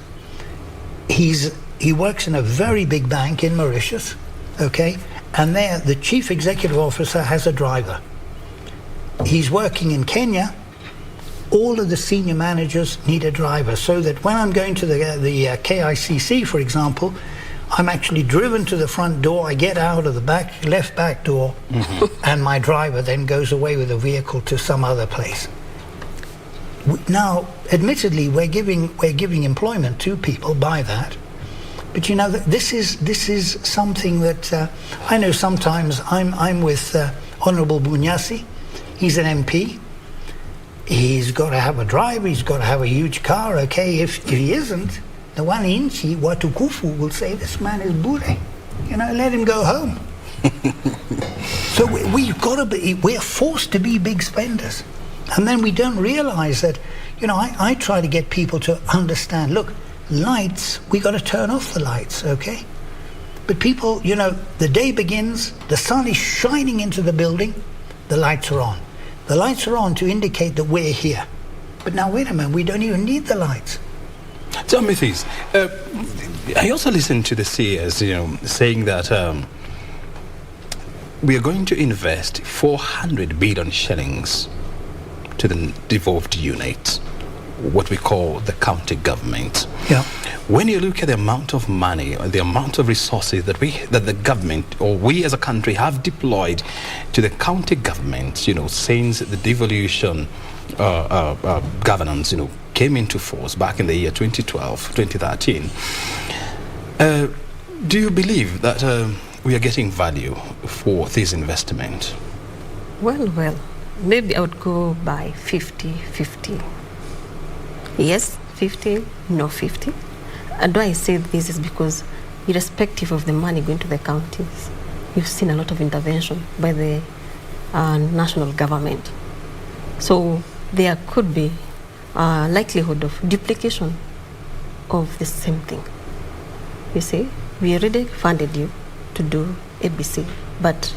He works in a very big bank in Mauritius, okay? And there, the chief executive officer has a driver. He's working in Kenya. All of the senior managers need a driver, so that when I'm going to the KICC, for example, I'm actually driven to the front door, I get out of the left back door, and my driver then goes away with the vehicle to some other place. Now, admittedly, we're giving employment to people by that, but this is something that I know. Sometimes I'm with Honourable Bunyasi. He's an MP. He's got to have a driver. He's got to have a huge car. Okay, if he isn't, the wananchi watukufu will say this man is bure. Let him go home. So we've got to be. We're forced to be big spenders. And then we don't realize that, I try to get people to understand, look, lights, we got to turn off the lights, okay? But people, the day begins, the sun is shining into the building, the lights are on. The lights are on to indicate that we're here. But now, wait a minute, we don't even need the lights. Tell me this. I also listened to the CS, saying that we are going to invest 400 billion shillings to the devolved unit, what we call the county government. Yeah. When you look at the amount of money or the amount of resources that the government or we as a country have deployed to the county government, since the devolution governance, came into force back in the year 2012, 2013, do you believe that we are getting value for this investment? Well. Maybe I would go by 50-50. Yes, 50, no 50. And why I say this is because irrespective of the money going to the counties, you've seen a lot of intervention by the national government. So there could be a likelihood of duplication of the same thing. You see, we already funded you to do ABC, but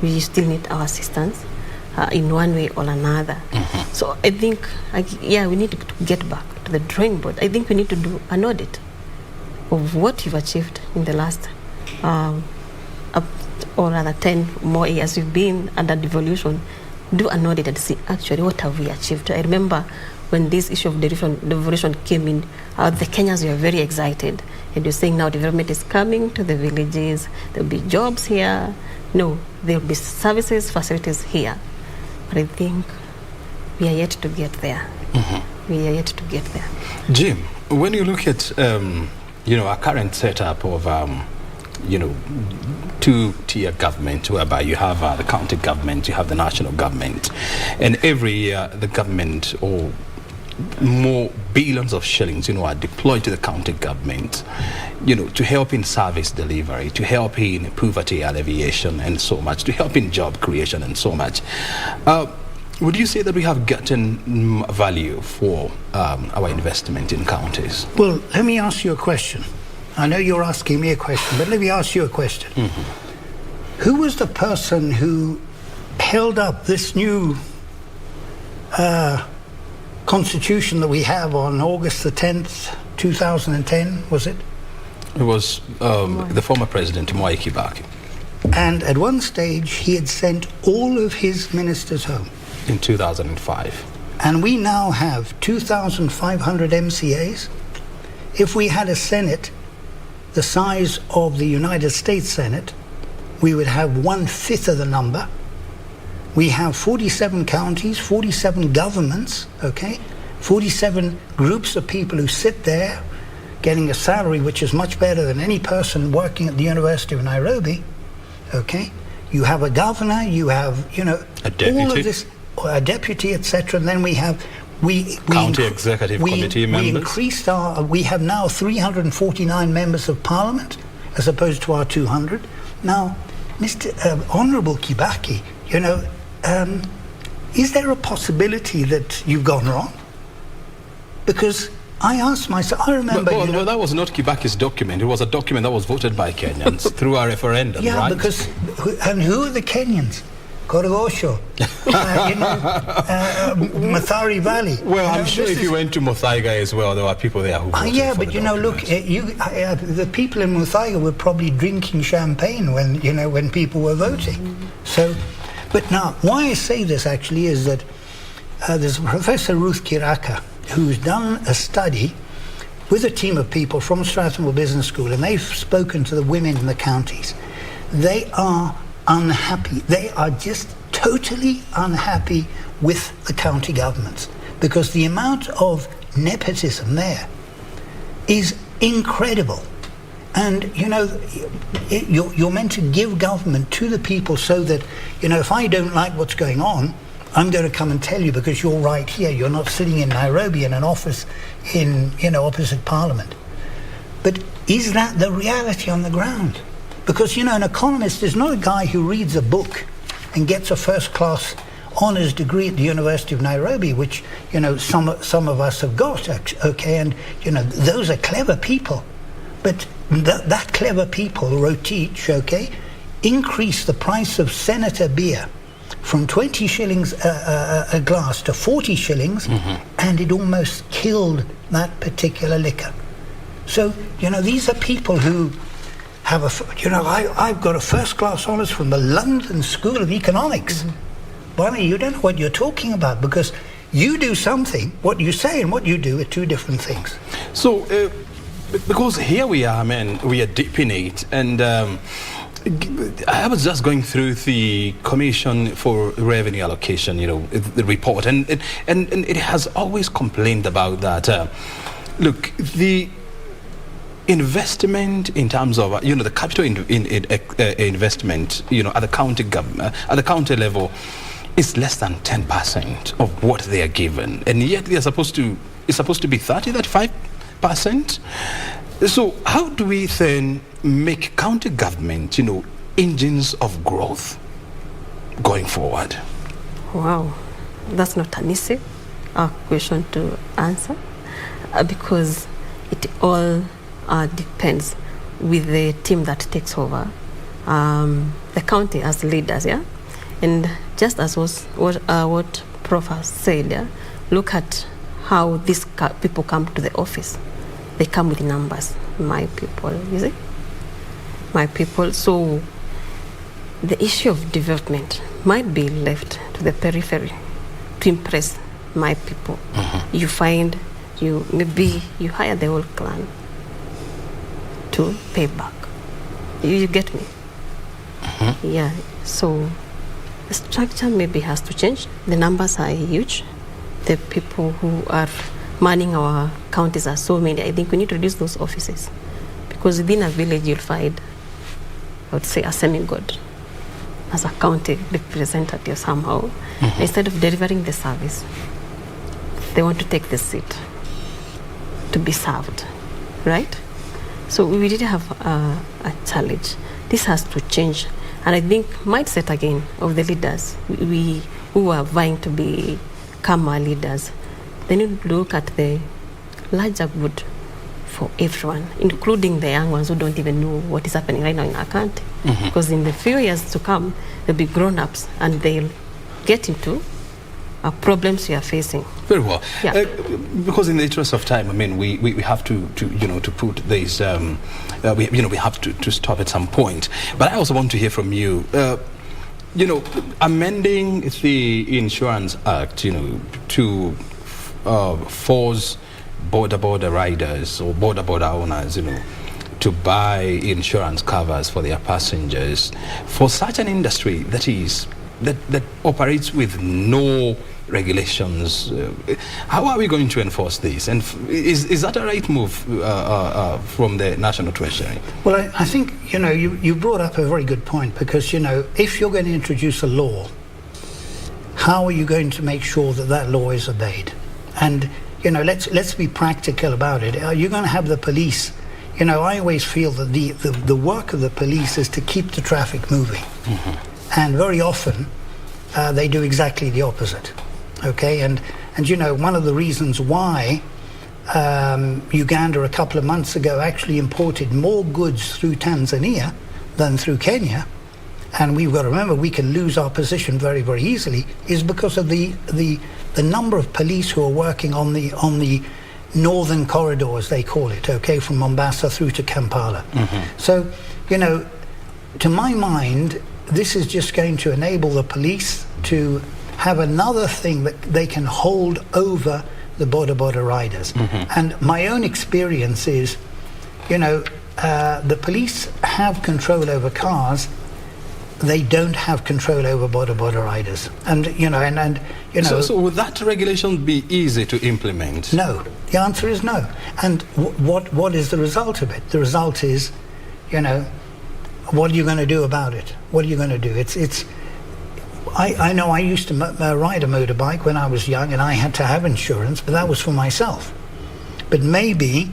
we still need our assistance in one way or another. So I think, we need to get back to the drawing board. I think we need to do an audit of what you've achieved in the last, or rather 10 more years you've been under devolution. Do an audit and see actually what have we achieved. I remember when this issue of devolution came in, the Kenyans were very excited. And you're saying now development is coming to the villages, there'll be jobs here. No, there'll be services, facilities here. But I think we are yet to get there. We are yet to get there. Jim, when you look at, our current setup of, two-tier government, whereby you have the county government, you have the national government, and every year the government or more billions of shillings, are deployed to the county government, to help in service delivery, to help in poverty alleviation and so much, to help in job creation and so much. Would you say that we have gotten value for our investment in counties? Well, let me ask you a question. I know you're asking me a question, but let me ask you a question. Who was the person who held up this new constitution that we have on August the 10th, 2010, was it? It was the former president, Mwai Kibaki. And at one stage, he had sent all of his ministers home. In 2005. And we now have 2,500 MCAs. If we had a Senate the size of the United States Senate, we would have 1/5 of the number. We have 47 counties, 47 governments, okay? 47 groups of people who sit there getting a salary which is much better than any person working at the University of Nairobi, okay? You have a governor, you have, a deputy. All of this, a deputy, etc. And then we have County Executive Committee members. We increased we have now 349 members of Parliament as opposed to our 200. Now, Mr. Honourable Kibaki, is there a possibility that you've gone wrong? Because I asked myself, I remember... Well, that was not Kibaki's document. It was a document that was voted by Kenyans through a referendum, yeah, right? Because... And who are the Kenyans? Korogosho, Mathari Valley. Well, I'm sure if you went to Muthaiga as well, there were people there who voted yeah, for but look, the people in Muthaiga were probably drinking champagne when people were voting. So, but now, why I say this actually is that there's Professor Ruth Kiraka, who's done a study with a team of people from Strathmore Business School, and they've spoken to the women in the counties. They are unhappy. They are just totally unhappy with the county governments because the amount of nepotism there is incredible. And, you're meant to give government to the people so that, if I don't like what's going on, I'm going to come and tell you because you're right here. You're not sitting in Nairobi in an office in, opposite Parliament. But is that the reality on the ground? Because, an economist is not a guy who reads a book and gets a first-class honours degree at the University of Nairobi, which, some of us have got, okay, and, those are clever people. But that clever people, Rotich, okay, increased the price of Senator beer from 20 shillings a glass to 40 shillings, and it almost killed that particular liquor. So, these are people who have I've got a first-class honours from the London School of Economics. Bonnie, you don't know what you're talking about because you do something, what you say and what you do are two different things. So, because here we are, we are deep in it, and I was just going through the Commission for Revenue Allocation, the report, and it has always complained about that. Look, the investment in terms of the capital investment at the county government, at the county level, is less than 10% of what they are given, and yet it's supposed to be 35%. So how do we then make county government engines of growth going forward? Wow, that's not an easy question to answer because it all depends with the team that takes over the county as leaders, yeah. And just as what Prof has said, yeah, look at how these people come to the office. They come with numbers, my people, you see, my people. So the issue of development might be left to the periphery to impress my people. You find maybe you hire the whole clan to pay back. You get me? Yeah. So the structure maybe has to change. The numbers are huge. The people who are manning our counties are so many. I think we need to reduce those offices because within a village you'll find, I would say, a semi-god as a county representative somehow. Instead of delivering the service, they want to take the seat to be served, right? So we really have a challenge. This has to change. And I think mindset again of the leaders, we who are vying to become our leaders, they need to look at the larger good for everyone, including the young ones who don't even know what is happening right now in our country. Because in the few years to come, they'll be grown-ups and they'll get into problems we are facing. Very well. Yeah. Because in the interest of time, we have to put this. We have to stop at some point. But I also want to hear from you. Amending the Insurance Act, to force border riders or border owners, to buy insurance covers for their passengers for such an industry that operates with no regulations. How are we going to enforce this? And is that a right move from the National Treasury? Well, I think, you brought up a very good point because, if you're going to introduce a law, how are you going to make sure that law is obeyed? And let's be practical about it. You're going to have the police. I always feel that the work of the police is to keep the traffic moving, and very often they do exactly the opposite. Okay, and one of the reasons why Uganda a couple of months ago actually imported more goods through Tanzania than through Kenya, and we've got to remember we can lose our position very, very easily, is because of the number of police who are working on the northern corridors, they call it, okay, from Mombasa through to Kampala. So, to my mind, this is just going to enable the police to have another thing that they can hold over the border riders. And my own experience is, the police have control over cars. They don't have control over border riders. And, So would that regulation be easy to implement? No. The answer is no. And what is the result of it? The result is, what are you going to do about it? What are you going to do? I know I used to ride a motorbike when I was young, and I had to have insurance, but that was for myself. But maybe,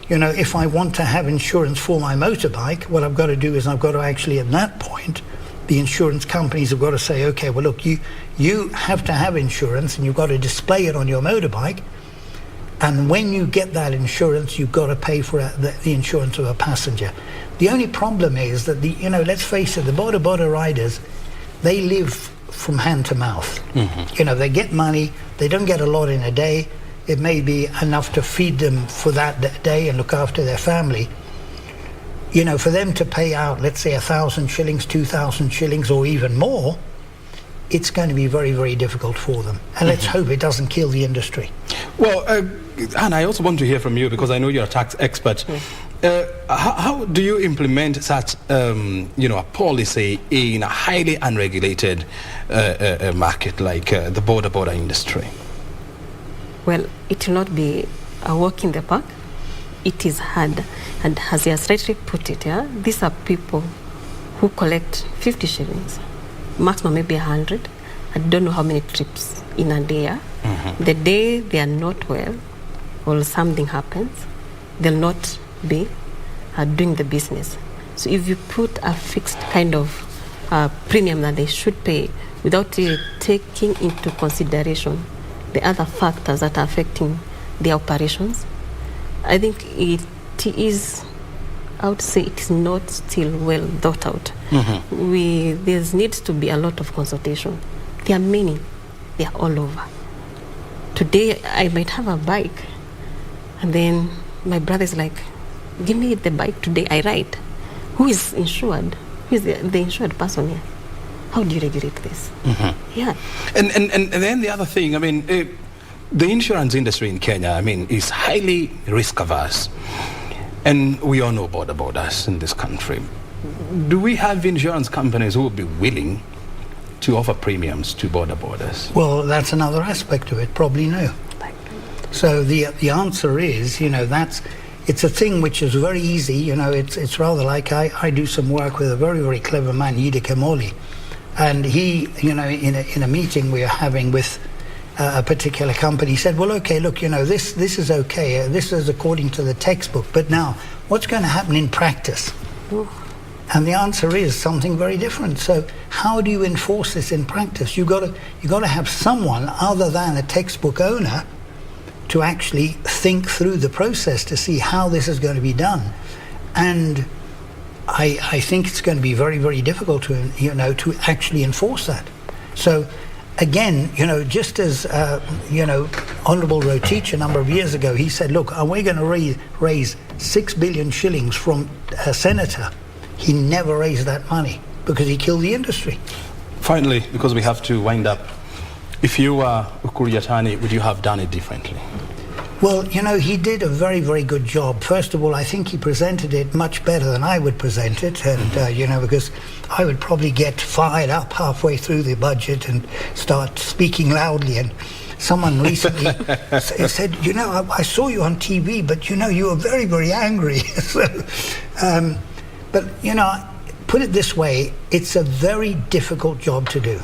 if I want to have insurance for my motorbike, what I've got to do is I've got to actually, at that point, the insurance companies have got to say, okay, well, look, you have to have insurance, and you've got to display it on your motorbike. And when you get that insurance, you've got to pay for the insurance of a passenger. The only problem is that let's face it, the border riders, they live from hand to mouth. They get money, they don't get a lot in a day. It may be enough to feed them for that day and look after their family. For them to pay out, let's say 1,000 shillings, 2,000 shillings, or even more, it's going to be very, very difficult for them. And let's hope it doesn't kill the industry. Well, and I also want to hear from you, because I know you're a tax expert. How do you implement such, a policy in a highly unregulated market like the border industry? Well, it will not be a walk in the park. It is hard, and as he has rightly put it, these are people who collect 50 shillings, maximum maybe 100. I don't know how many trips in a day. The day they are not well or something happens, they'll not be doing the business. So if you put a fixed kind of premium that they should pay without taking into consideration the other factors that are affecting their operations, I think it is, I would say it is not still well thought out. There needs to be a lot of consultation. There are many, they are all over. Today I might have a bike, and then my brother is like, give me the bike today, I ride. Who is insured? Who is the insured person here? How do you regulate this? Yeah. And then the other thing, the insurance industry in Kenya, is highly risk averse. And we all know borders in this country. Do we have insurance companies who will be willing to offer premiums to borders? Well, that's another aspect of it. Probably no. So the answer is, it's a thing which is very easy. It's rather like I do some work with a very, very clever man, Yidi Kemoli. And he, in a meeting we were having with a particular company, said, well, okay, look, this is okay. This is according to the textbook. But now, what's going to happen in practice? And the answer is something very different. So how do you enforce this in practice? You've got to have someone other than a textbook owner to actually think through the process to see how this is going to be done. And I think it's going to be very, very difficult to actually enforce that. So again, just as Honourable Rotich a number of years ago, he said, look, are we going to raise 6 billion shillings from a senator? He never raised that money because he killed the industry. Finally, because we have to wind up, if you were Ukur Yatani, would you have done it differently? Well, he did a very, very good job. First of all, I think he presented it much better than I would present it. And, because I would probably get fired up halfway through the budget and start speaking loudly. And someone recently said, I saw you on TV, but, you were very, very angry. But, put it this way, it's a very difficult job to do.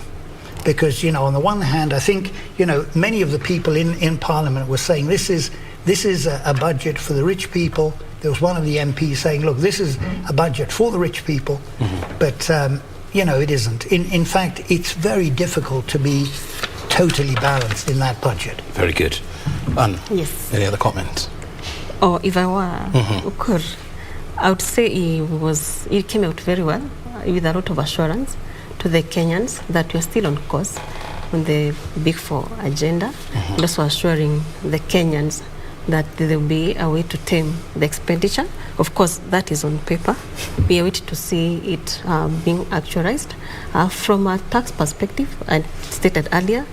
because, you know, on the one hand, I think, you know, many of the people in Parliament were saying this is a budget for the rich people. There was one of the MPs saying, look, this is a budget for the rich people, but, you know, it isn't. In fact, it's very difficult to be totally balanced in that budget. Very good. Anne, yes. Any other comments? Oh, if I were, I would say it came out very well, with a lot of assurance to the Kenyans that we are still on course on the Big Four agenda, and also assuring the Kenyans that there will be a way to tame the expenditure. Of course, that is on paper. We are waiting to see it being actualized. From a tax perspective, I stated earlier,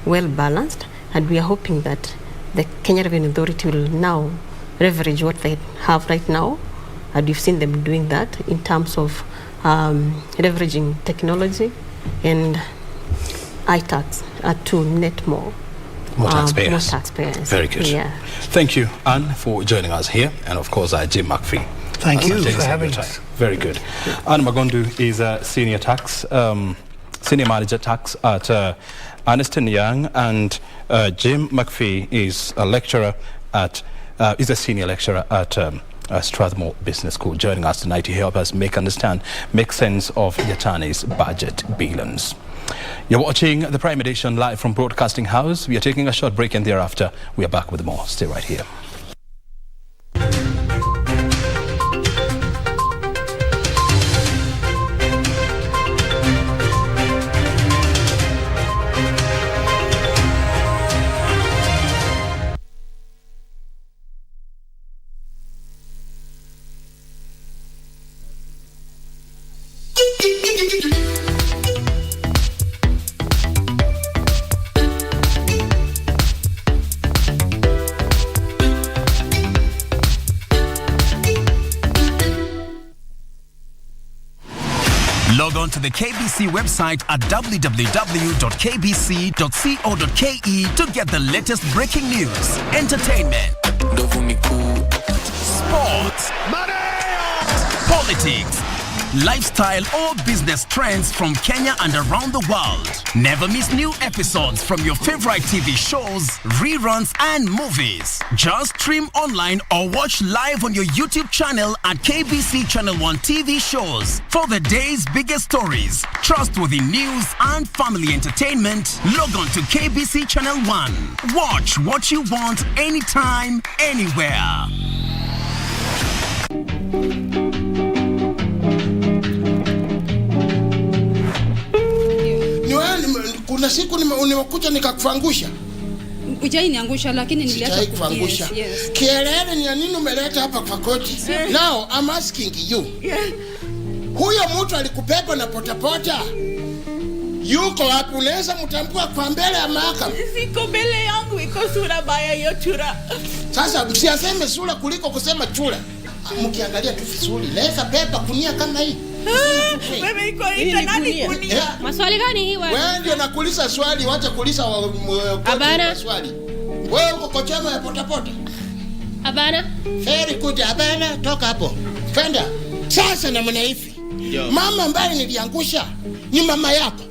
well balanced, and we are hoping that the Kenya Revenue Authority will now leverage what they have right now, and we've seen them doing that in terms of leveraging technology and iTax to net more taxpayers. More taxpayers. Very good. Yeah. Thank you, Anne, for joining us here, and of course, Jim McPhee. Thank you for having us. Very good. Anne Magondu is a senior manager tax at Ernst & Young, and Jim McPhee is a lecturer at is a senior lecturer at Strathmore Business School, joining us tonight to help us make sense of Yatani's budget billions. You're watching the Prime Edition live from Broadcasting House. We are taking a short break, and thereafter we are back with more. Stay right here. Log on to the KBC website at www.kbc.co.ke to get the latest breaking news, entertainment, sports, politics, lifestyle or business trends from Kenya and around the world. Never miss new episodes from your favorite TV shows, reruns and movies. Just stream online or watch live on your YouTube channel at KBC Channel 1 TV shows. For the day's biggest stories, trustworthy news and family entertainment, log on to KBC Channel 1. Watch what you want anytime, anywhere. Kuna siku nimekuja nikakufangusha. Ujaniangusha lakini nileta kufangusha. Yes. Kielele ni nini umeleta hapa kwa koti? Now I'm asking you. Huyo mtu alikupepa na potapota. Yuko wapi? Unaweza mtambua kwa mbele ya mahakama? Siko mbele yangu, iko sura baya hiyo chura. Sasa msiaseme sura kuliko kusema chura. Mkiangalia tu vizuri, leza pepa kunia kama hii. Wewe iko nani kunia? Maswali gani hii wewe? Wewe ndio nakuuliza swali, wacha kuuliza swali. Wewe uko kwa chama ya potapota? Abana. Very good, abana, toka hapo. Fenda. Sasa na mnaifi. Mama ambaye niliangusha ni mama yako.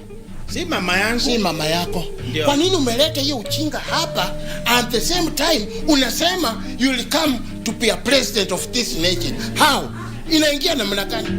Si mama yangu. Si mama yako. Kwa nini umeleta hiyo uchinga hapa at the same time unasema you will come to be a president of this nation? How? Inaingia namna gani?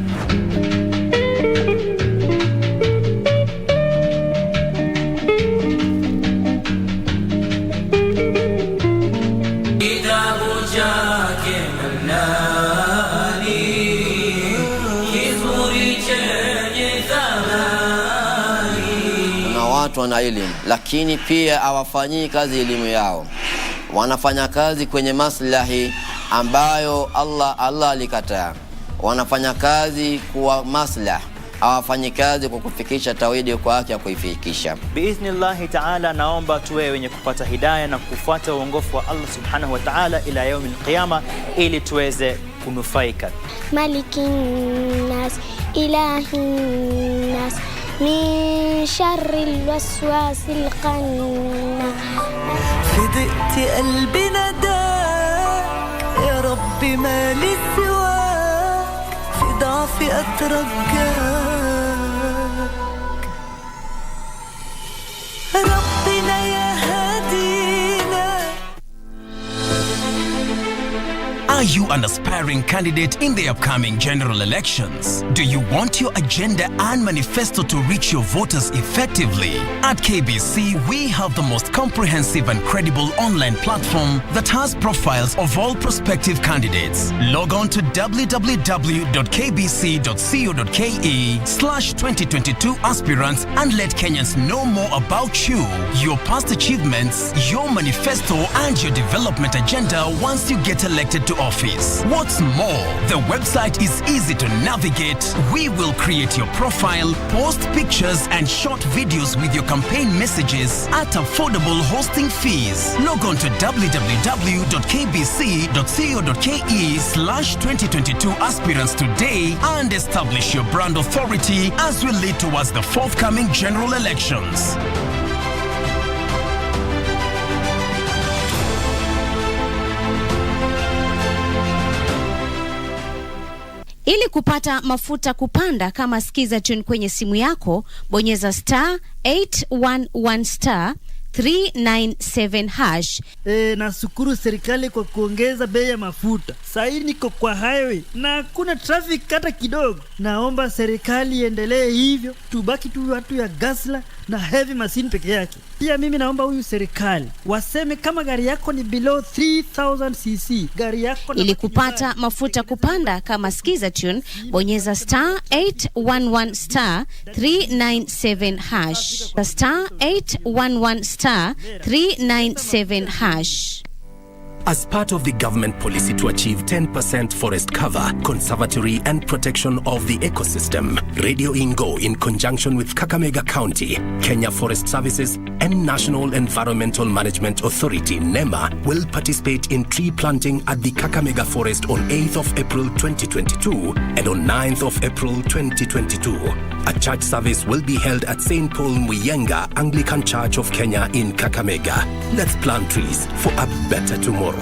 Watu wana elimu lakini pia hawafanyii kazi elimu yao. Wanafanya kazi kwenye maslahi ambayo Allah alikataa. Wanafanya kazi kwa maslahi, hawafanyi kazi kwa kufikisha tauhidi kwa haki ya kuifikisha. Biiznillah ta'ala, naomba tuwe wenye kupata hidayah na kufuata uongofu wa Allah subhanahu wa ta'ala ila yaumil qiyama ili tuweze kunufaika. Malikin nas ilahin nas من شر الوسواس الخناس فدقت قلبي نداك يا رب ما لي سواك في ضعفي أترجاك you an aspiring candidate in the upcoming general elections? Do you want your agenda and manifesto to reach your voters effectively? At KBC, we have the most comprehensive and credible online platform that has profiles of all prospective candidates. Log on to www.kbc.co.ke/2022 aspirants and let Kenyans know more about you, your past achievements, your manifesto, and your development agenda once you get elected to office. What's more, the website is easy to navigate. We will create your profile, post pictures and short videos with your campaign messages at affordable hosting fees. Log on to www.kbc.co.ke/2022 aspirants today and establish your brand authority as we lead towards the forthcoming general elections. Ili kupata mafuta kupanda kama skiza tune kwenye simu yako, bonyeza *811 397 hash. Nashukuru serikali kwa kuongeza bei ya mafuta. Sasa niko kwa highway na hakuna traffic hata kidogo. Naomba serikali iendelee hivyo, tubaki tu watu ya gasla na heavy machine peke yake. Pia mimi naomba huyu serikali waseme kama gari yako ni below 3000 cc, gari yako ili kupata mafuta kupanda kama skiza tune, bonyeza *811 397 hash. *811 397 hash. As part of the government policy to achieve 10% forest cover, conservatory and protection of the ecosystem, Radio Ingo, in conjunction with Kakamega County, Kenya Forest Services and National Environmental Management Authority, NEMA, will participate in tree planting at the Kakamega Forest on 8th of April 2022 and on 9th of April 2022. A church service will be held at St. Paul Muyenga Anglican Church of Kenya in Kakamega. Let's plant trees for a better tomorrow.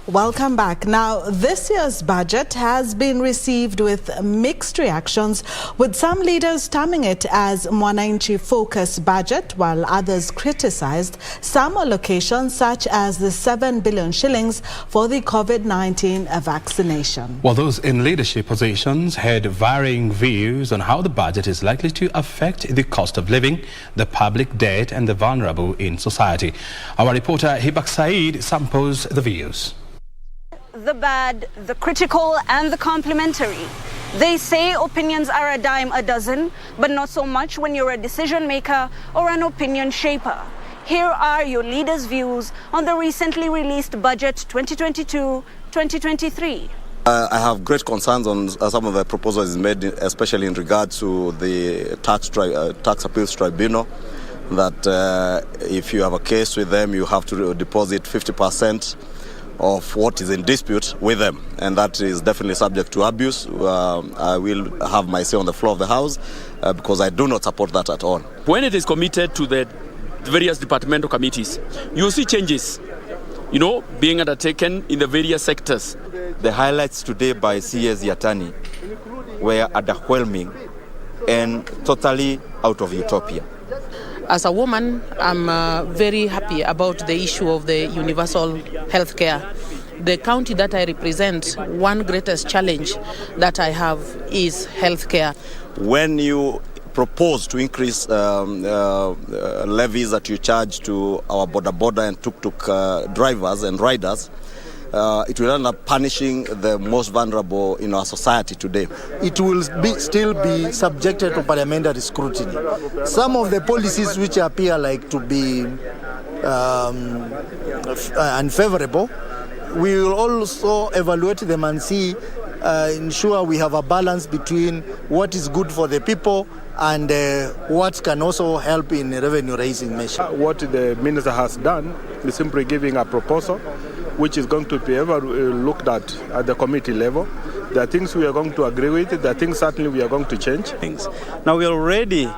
Welcome back. Now, this year's budget has been received with mixed reactions, with some leaders terming it as Mwananchi-focused budget, while others criticized some allocations, such as the 7 billion shillings for the COVID-19 vaccination. Well, those in leadership positions had varying views on how the budget is likely to affect the cost of living, the public debt, and the vulnerable in society. Our reporter Hibak Said samples the views. The bad, the critical, and the complimentary. They say opinions are a dime a dozen, but not so much when you're a decision maker or an opinion shaper. Here are your leaders' views on the recently released budget 2022-2023. I have great concerns on some of the proposals made, especially in regard to the tax appeals tribunal, that if you have a case with them, you have to deposit 50% of what is in dispute with them, and that is definitely subject to abuse. I will have my say on the floor of the House because I do not support that at all. When it is committed to the various departmental committees, you see changes, being undertaken in the various sectors. The highlights today by CS Yatani were underwhelming and totally out of utopia. As a woman, I'm very happy about the issue of the universal health care. The county that I represent, one greatest challenge that I have is health care. When you propose to increase levies that you charge to our border and tuk-tuk drivers and riders, it will end up punishing the most vulnerable in our society today. It will still be subjected to parliamentary scrutiny. Some of the policies which appear like to be unfavorable, we will also evaluate them and see, ensure we have a balance between what is good for the people and what can also help in revenue-raising measures. What the minister has done is simply giving a proposal which is going to be looked at the committee level. There are things we are going to agree with. There are things certainly we are going to change. Now we are already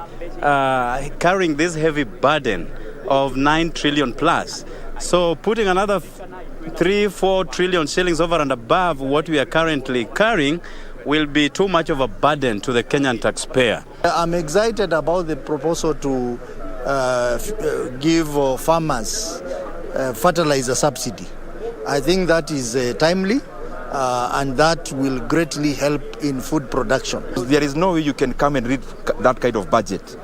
carrying this heavy burden of 9 trillion plus. So putting another 3-4 trillion shillings over and above what we are currently carrying will be too much of a burden to the Kenyan taxpayer. I'm excited about the proposal to give farmers fertilizer subsidy. I think that is timely and that will greatly help in food production. There is no way you can come and read that kind of budget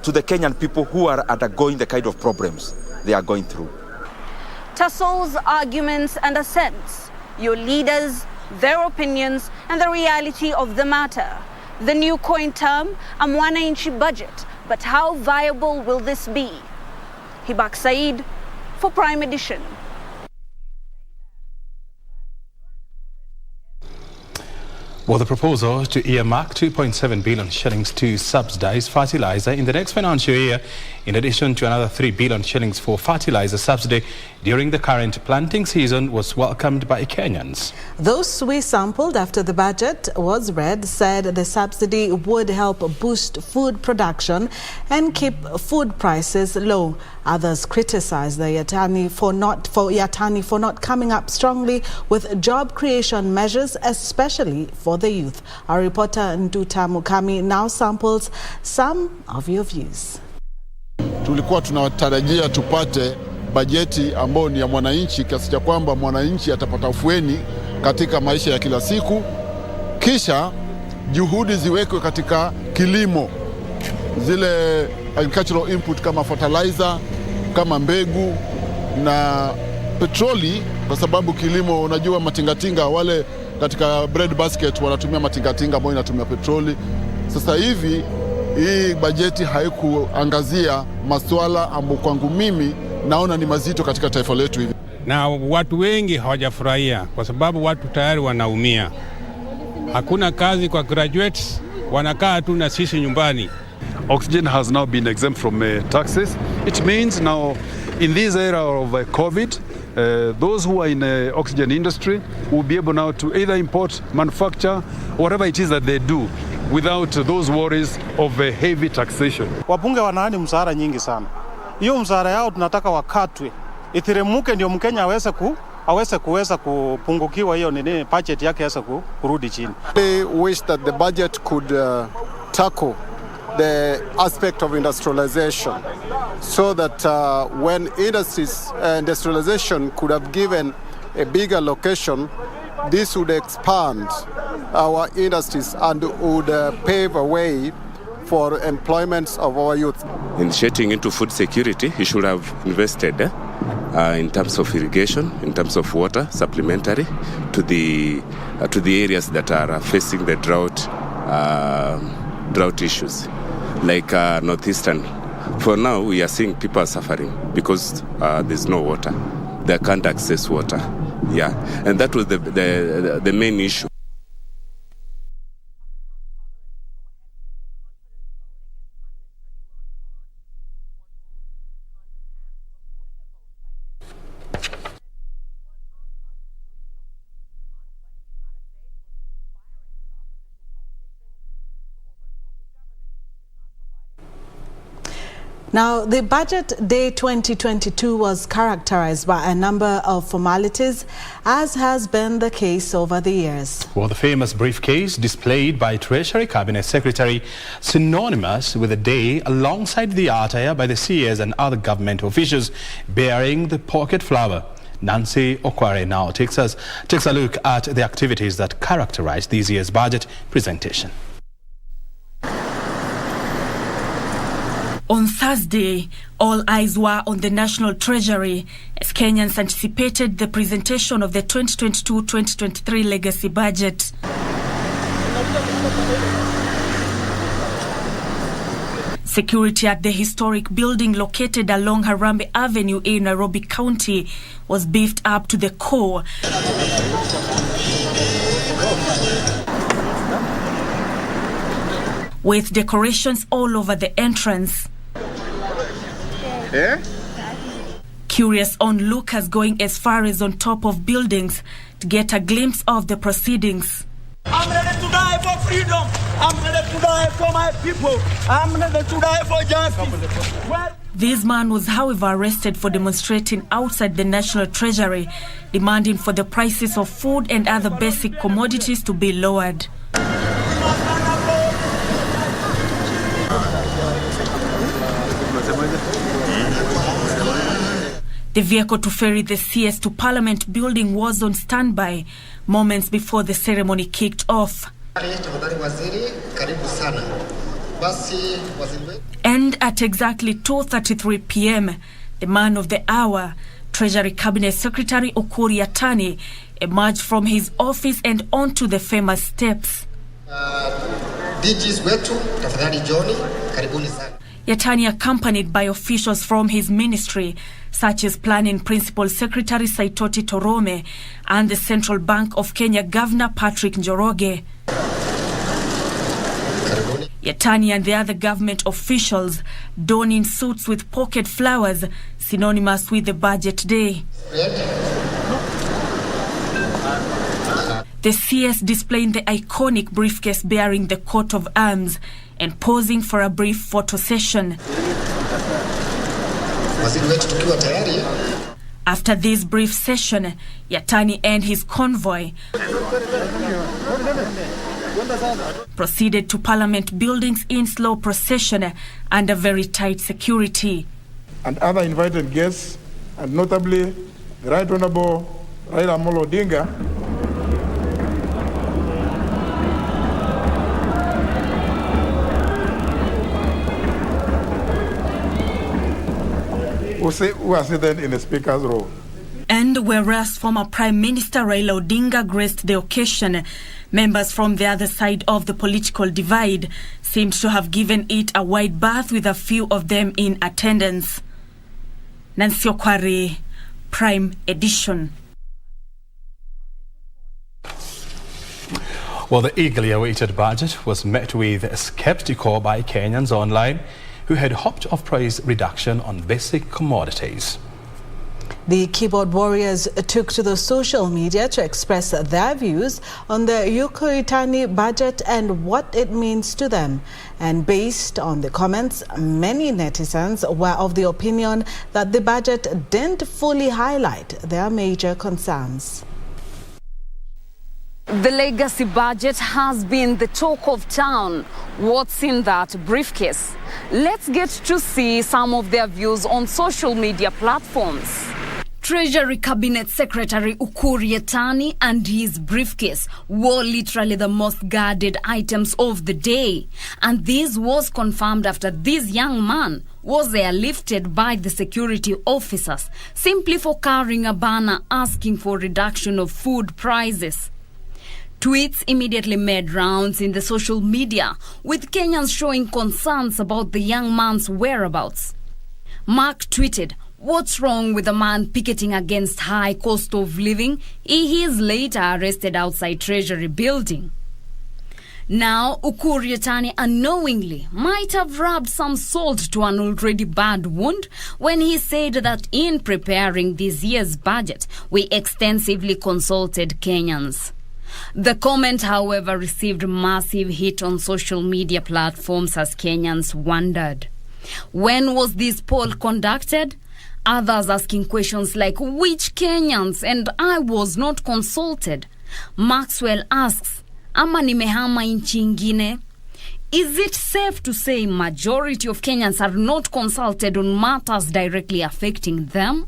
to the Kenyan people who are undergoing the kind of problems they are going through. Tussles, arguments and assents, your leaders, their opinions and the reality of the matter. The new coin term, a mwananchi budget, but how viable will this be? Hibak Said for Prime Edition. Well, the proposal to earmark 2.7 billion shillings to subsidize fertilizer in the next financial year, in addition to another 3 billion shillings for fertilizer subsidy during the current planting season, was welcomed by Kenyans. Those we sampled after the budget was read said the subsidy would help boost food production and keep food prices low. Others criticized the Yatani for not coming up strongly with job creation measures, especially for the youth. Our reporter Nduta Mukami now samples some of your views. Tulikuwa tunatarajia tupate bajeti ambayo ni ya mwananchi, kiasi cha kwamba mwananchi atapata afueni katika maisha ya kila siku, kisha juhudi ziwekwe katika kilimo, zile agricultural input kama fertilizer, kama mbegu na petroli, kwa sababu kilimo, unajua matingatinga wale katika bread basket wanatumia matingatinga ambayo inatumia petroli. Sasa hivi hii bajeti haikuangazia masuala ambayo kwangu mimi naona ni mazito katika taifa letu hivi. Na watu wengi hawajafurahia kwa sababu watu tayari wanaumia. Hakuna kazi kwa graduates, wanakaa tu na sisi nyumbani. Oxygen has now been exempt from taxes. It means now in this era of COVID, those who are in the oxygen industry will be able now to either import, manufacture, whatever it is that they do without those worries of heavy taxation. Wabunge wanaani msahara nyingi sana. Hiyo msahara yao tunataka wakatwe. Iteremuke ndio Mkenya aweze kuweza kupungukiwa hiyo nini budget yake aweze kurudi chini. They wish that the budget could tackle the aspect of industrialization so that when industrialization could have given a bigger location, this would expand our industries and would pave a way for employment of our youth. Initiating into food security, he should have invested in terms of irrigation, in terms of water, supplementary to the areas that are facing the drought issues, like northeastern. For now, we are seeing people suffering because there's no water. They can't access water. Yeah, and that was the main issue. Now, the Budget Day 2022 was characterized by a number of formalities, as has been the case over the years. Well, the famous briefcase displayed by Treasury Cabinet Secretary, synonymous with the day, alongside the attire by the CS and other government officials bearing the pocket flower. Nancy Okware now takes a look at the activities that characterized this year's budget presentation. On Thursday, all eyes were on the National Treasury as Kenyans anticipated the presentation of the 2022-2023 legacy budget. Security at the historic building located along Harambee Avenue in Nairobi County was beefed up to the core. With decorations all over the entrance. Curious onlookers going as far as on top of buildings to get a glimpse of the proceedings. I'm ready to die for freedom. I'm ready to die for my people. I'm ready to die for justice. This man was, however, arrested for demonstrating outside the National Treasury, demanding for the prices of food and other basic commodities to be lowered. The vehicle to ferry the CS to Parliament building was on standby moments before the ceremony kicked off. And at exactly 2:33 p.m., the man of the hour, Treasury Cabinet Secretary Ukur Yatani, emerged from his office and onto the famous steps. DGs wetu, tafadhali Johnny, karibuni sana. Yatani, accompanied by officials from his ministry, such as Planning Principal Secretary Saitoti Torome and the Central Bank of Kenya Governor Patrick Njoroge. Yatani and the other government officials donning suits with pocket flowers, synonymous with the budget day. The CS displaying the iconic briefcase bearing the coat of arms and posing for a brief photo session. After this brief session, Yatani and his convoy proceeded to Parliament buildings in slow procession under very tight security. And other invited guests, and notably the Right Honorable Raila Amolo Odinga, who are seated in the Speaker's row. And whereas former Prime Minister Raila Odinga graced the occasion, members from the other side of the political divide seemed to have given it a wide berth, with a few of them in attendance. Nancy Okware, Prime Edition. Well, the eagerly awaited budget was met with skeptical by Kenyans online, who had hoped of price reduction on basic commodities. The keyboard warriors took to the social media to express their views on the Ukur Yatani budget and what it means to them. And based on the comments, many netizens were of the opinion that the budget didn't fully highlight their major concerns. The legacy budget has been the talk of town. What's in that briefcase? Let's get to see some of their views on social media platforms. Treasury Cabinet Secretary Ukur Yatani and his briefcase were literally the most guarded items of the day. And this was confirmed after this young man was airlifted by the security officers simply for carrying a banner asking for reduction of food prices. Tweets immediately made rounds in the social media, with Kenyans showing concerns about the young man's whereabouts. Mark tweeted, "What's wrong with a man picketing against high cost of living? He is later arrested outside Treasury building." Now, Ukur Yatani unknowingly might have rubbed some salt to an already bad wound when he said that in preparing this year's budget, we extensively consulted Kenyans. The comment, however, received massive hit on social media platforms as Kenyans wondered. When was this poll conducted? Others asking questions like, which Kenyans? And I was not consulted. Maxwell asks, ama nimehama nchi ingine? Is it safe to say majority of Kenyans are not consulted on matters directly affecting them?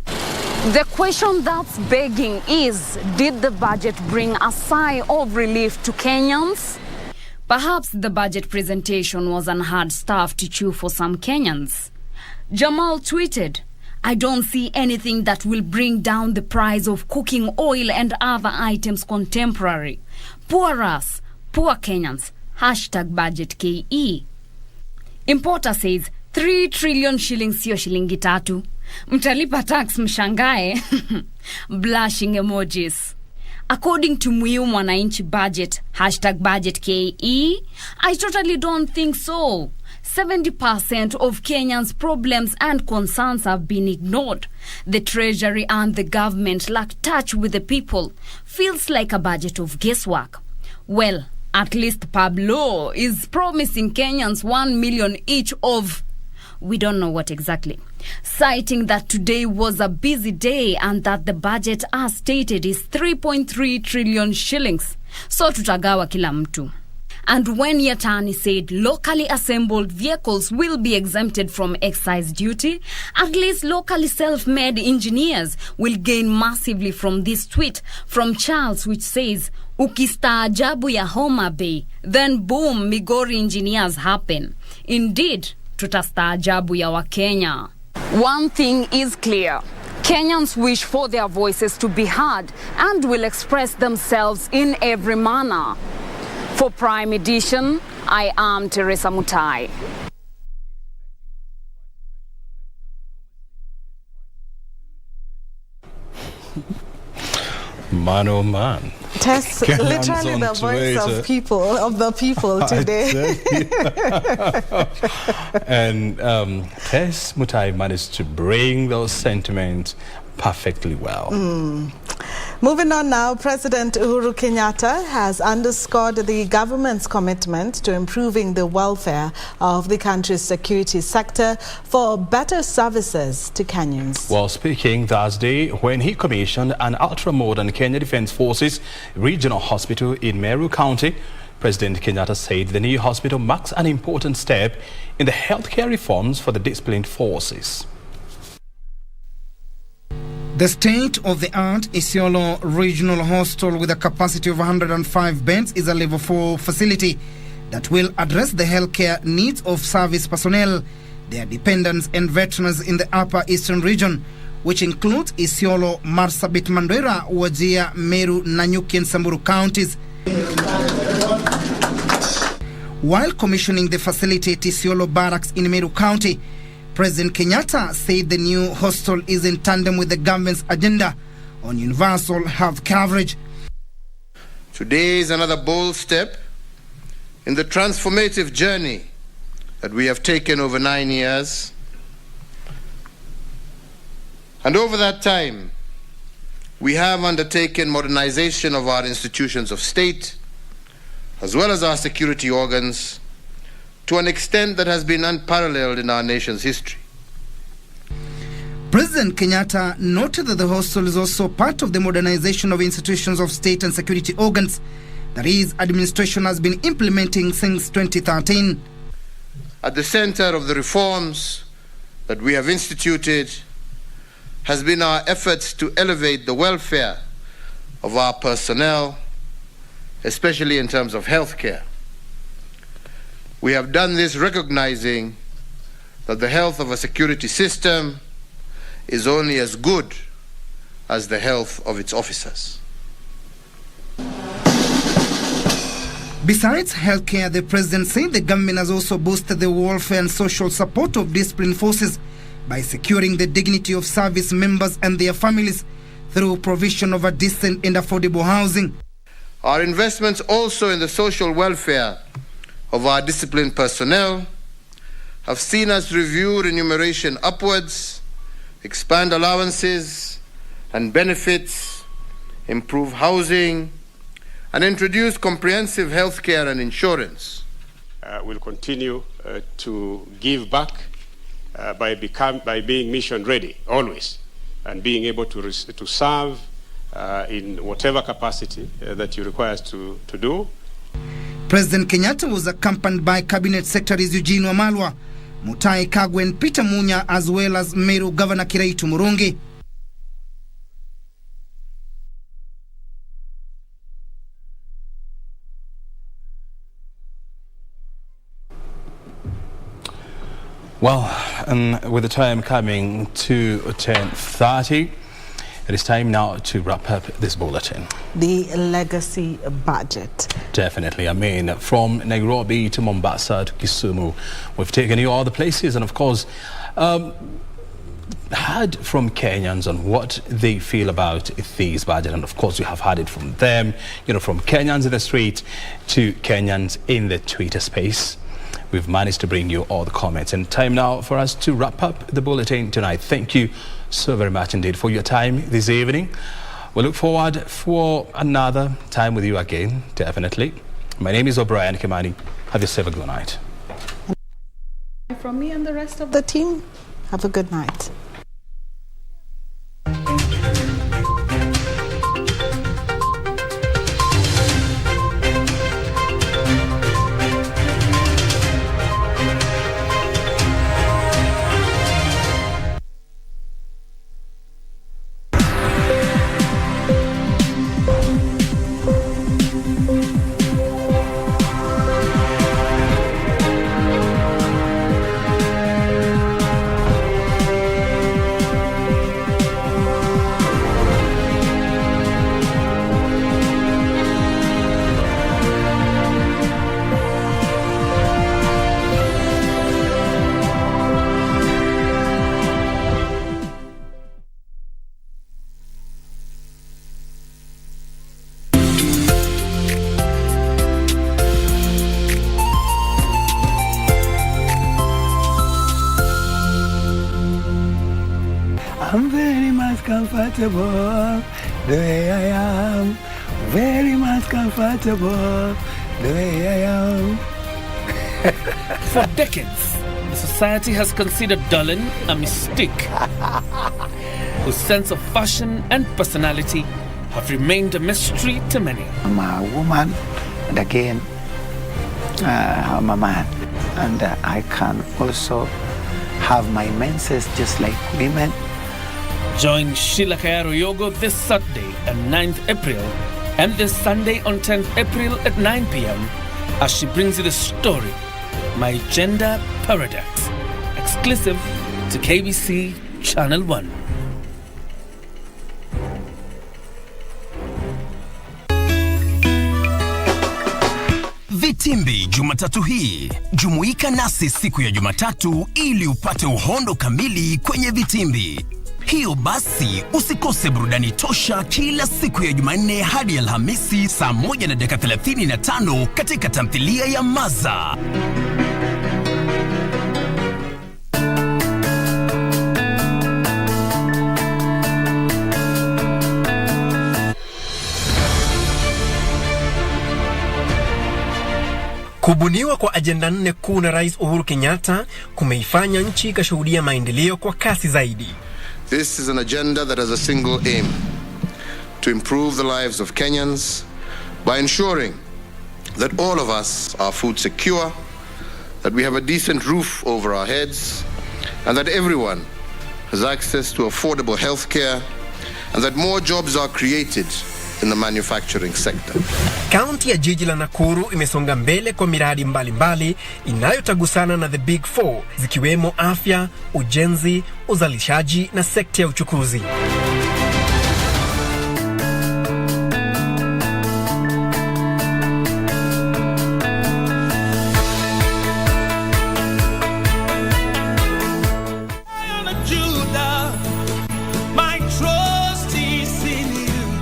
The question that's begging is, did the budget bring a sigh of relief to Kenyans? Perhaps the budget presentation was an hard stuff to chew for some Kenyans. Jamal tweeted, "I don't see anything that will bring down the price of cooking oil and other items contemporary. Poor us, poor Kenyans. #budget KE." Importer says 3 trillion shillings sio shilingi tatu. Mtalipa tax mshangae. Blushing emojis. According to Muyu Mwananchi budget, #budget KE, I totally don't think so. 70% of Kenyans' problems and concerns have been ignored. The Treasury and the government lack touch with the people. Feels like a budget of guesswork. Well, At least Pablo is promising Kenyans 1 million each of, we don't know what exactly, citing that today was a busy day and that the budget as stated is 3.3 trillion shillings. So tutagawa kila mtu. And when Yatani said locally assembled vehicles will be exempted from excise duty, at least locally self-made engineers will gain massively from this tweet from Charles, which says, ukistaajabu ya Homa Bay, then boom, Migori engineers happen. Indeed, tutastaajabu ya Wakenya. One thing is clear. Kenyans wish for their voices to be heard and will express themselves in every manner. For Prime Edition, I am Teresa Mutai. Man, oh man. Tess, literally the voice of people, of the people today. And Tess Mutai managed to bring those sentiments perfectly well. Moving on now, President Uhuru Kenyatta has underscored the government's commitment to improving the welfare of the country's security sector for better services to Kenyans. While speaking Thursday when he commissioned an ultra-modern Kenya Defence Forces regional hospital in Meru County, President Kenyatta said the new hospital marks an important step in the healthcare reforms for the disciplined forces. The state-of-the-art Isiolo Regional Hospital with a capacity of 105 beds is a level 4 facility that will address the healthcare needs of service personnel, their dependents and veterans in the Upper Eastern region, which includes Isiolo, Marsabit, Mandera, Wajir, Meru, Nanyuki and Samburu counties. While commissioning the facility at Isiolo Barracks in Meru County, President Kenyatta said the new hostel is in tandem with the government's agenda on universal health coverage. Today is another bold step in the transformative journey that we have taken over 9 years. And over that time, we have undertaken modernization of our institutions of state, as well as our security organs, to an extent that has been unparalleled in our nation's history. President Kenyatta noted that the hostel is also part of the modernization of institutions of state and security organs that his administration has been implementing since 2013. At the center of the reforms that we have instituted has been our efforts to elevate the welfare of our personnel, especially in terms of health care. We have done this recognizing that the health of a security system is only as good as the health of its officers. Besides healthcare, the president said the government has also boosted the welfare and social support of disciplined forces by securing the dignity of service members and their families through provision of a decent and affordable housing. Our investments also in the social welfare of our disciplined personnel have seen us review remuneration upwards, expand allowances and benefits, improve housing, and introduce comprehensive health care and insurance. We'll continue to give back by being mission ready always and being able to serve in whatever capacity that you require us to do. President Kenyatta was accompanied by Cabinet Secretaries Eugene Wamalwa, Mutai Kagwe and Peter Munya, as well as Meru Governor Kiraitu Murungi. Well, and with the time coming to 10:30, it is time now to wrap up this bulletin. The legacy budget. Definitely. I mean, from Nairobi to Mombasa to Kisumu, we've taken you all the places and, of course, heard from Kenyans on what they feel about this budget. And, of course, you have heard it from them, you know, from Kenyans in the street to Kenyans in the Twitter space. We've managed to bring you all the comments. And time now for us to wrap up the bulletin tonight. Thank you so very much indeed for your time this evening. We look forward for another time with you again, definitely. My name is O'Brien Kimani. Have yourself a good night. From me and the rest of the team, have a good night. I'm very much comfortable the way I am. Very much comfortable the way I am. For decades, the society has considered Dolan a mystique, whose sense of fashion and personality have remained a mystery to many. I'm a woman, and again, I'm a man, and I can also have my menses just like women. Join Sheila Kayaro Yogo this Saturday on 9th April and this Sunday on 10th April at 9 p.m. as she brings you the story, My Gender Paradox, exclusive to KBC Channel 1. Vitimbi Jumatatu hii. Jumuika nasi siku ya Jumatatu ili upate uhondo kamili kwenye Vitimbi. Hiyo basi usikose burudani tosha kila siku ya Jumanne hadi Alhamisi saa 1:35 katika tamthilia ya Maza. Kubuniwa kwa ajenda 4 kuu na Rais Uhuru Kenyatta kumeifanya nchi ikashuhudia maendeleo kwa kasi zaidi. This is an agenda that has a single aim: to improve the lives of Kenyans by ensuring that all of us are food secure, that we have a decent roof over our heads, and that everyone has access to affordable health care, and that more jobs are created in the manufacturing sector. Kaunti ya jiji la Nakuru imesonga mbele kwa miradi mbalimbali inayotagusana na the Big Four, zikiwemo afya, ujenzi, uzalishaji na sekta ya uchukuzi.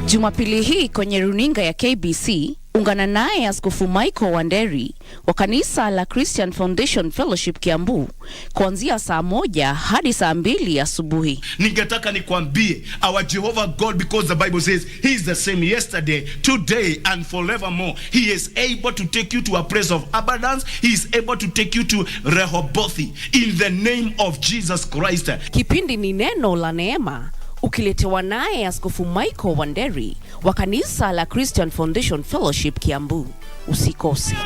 Jumapili hii kwenye runinga ya KBC, ungana naye Askofu Michael Wanderi wa kanisa la Christian Foundation Fellowship Kiambu kuanzia saa 1 hadi saa 2 asubuhi. Ningetaka nikwambie, our Jehovah God, because the Bible says he is the same yesterday, today and forevermore. He is able to take you to a place of abundance. He is able to take you to Rehoboth in the name of Jesus Christ. Kipindi ni neno la neema, ukiletewa naye Askofu Michael Wanderi wa kanisa la Christian Foundation Fellowship Kiambu. Usikose.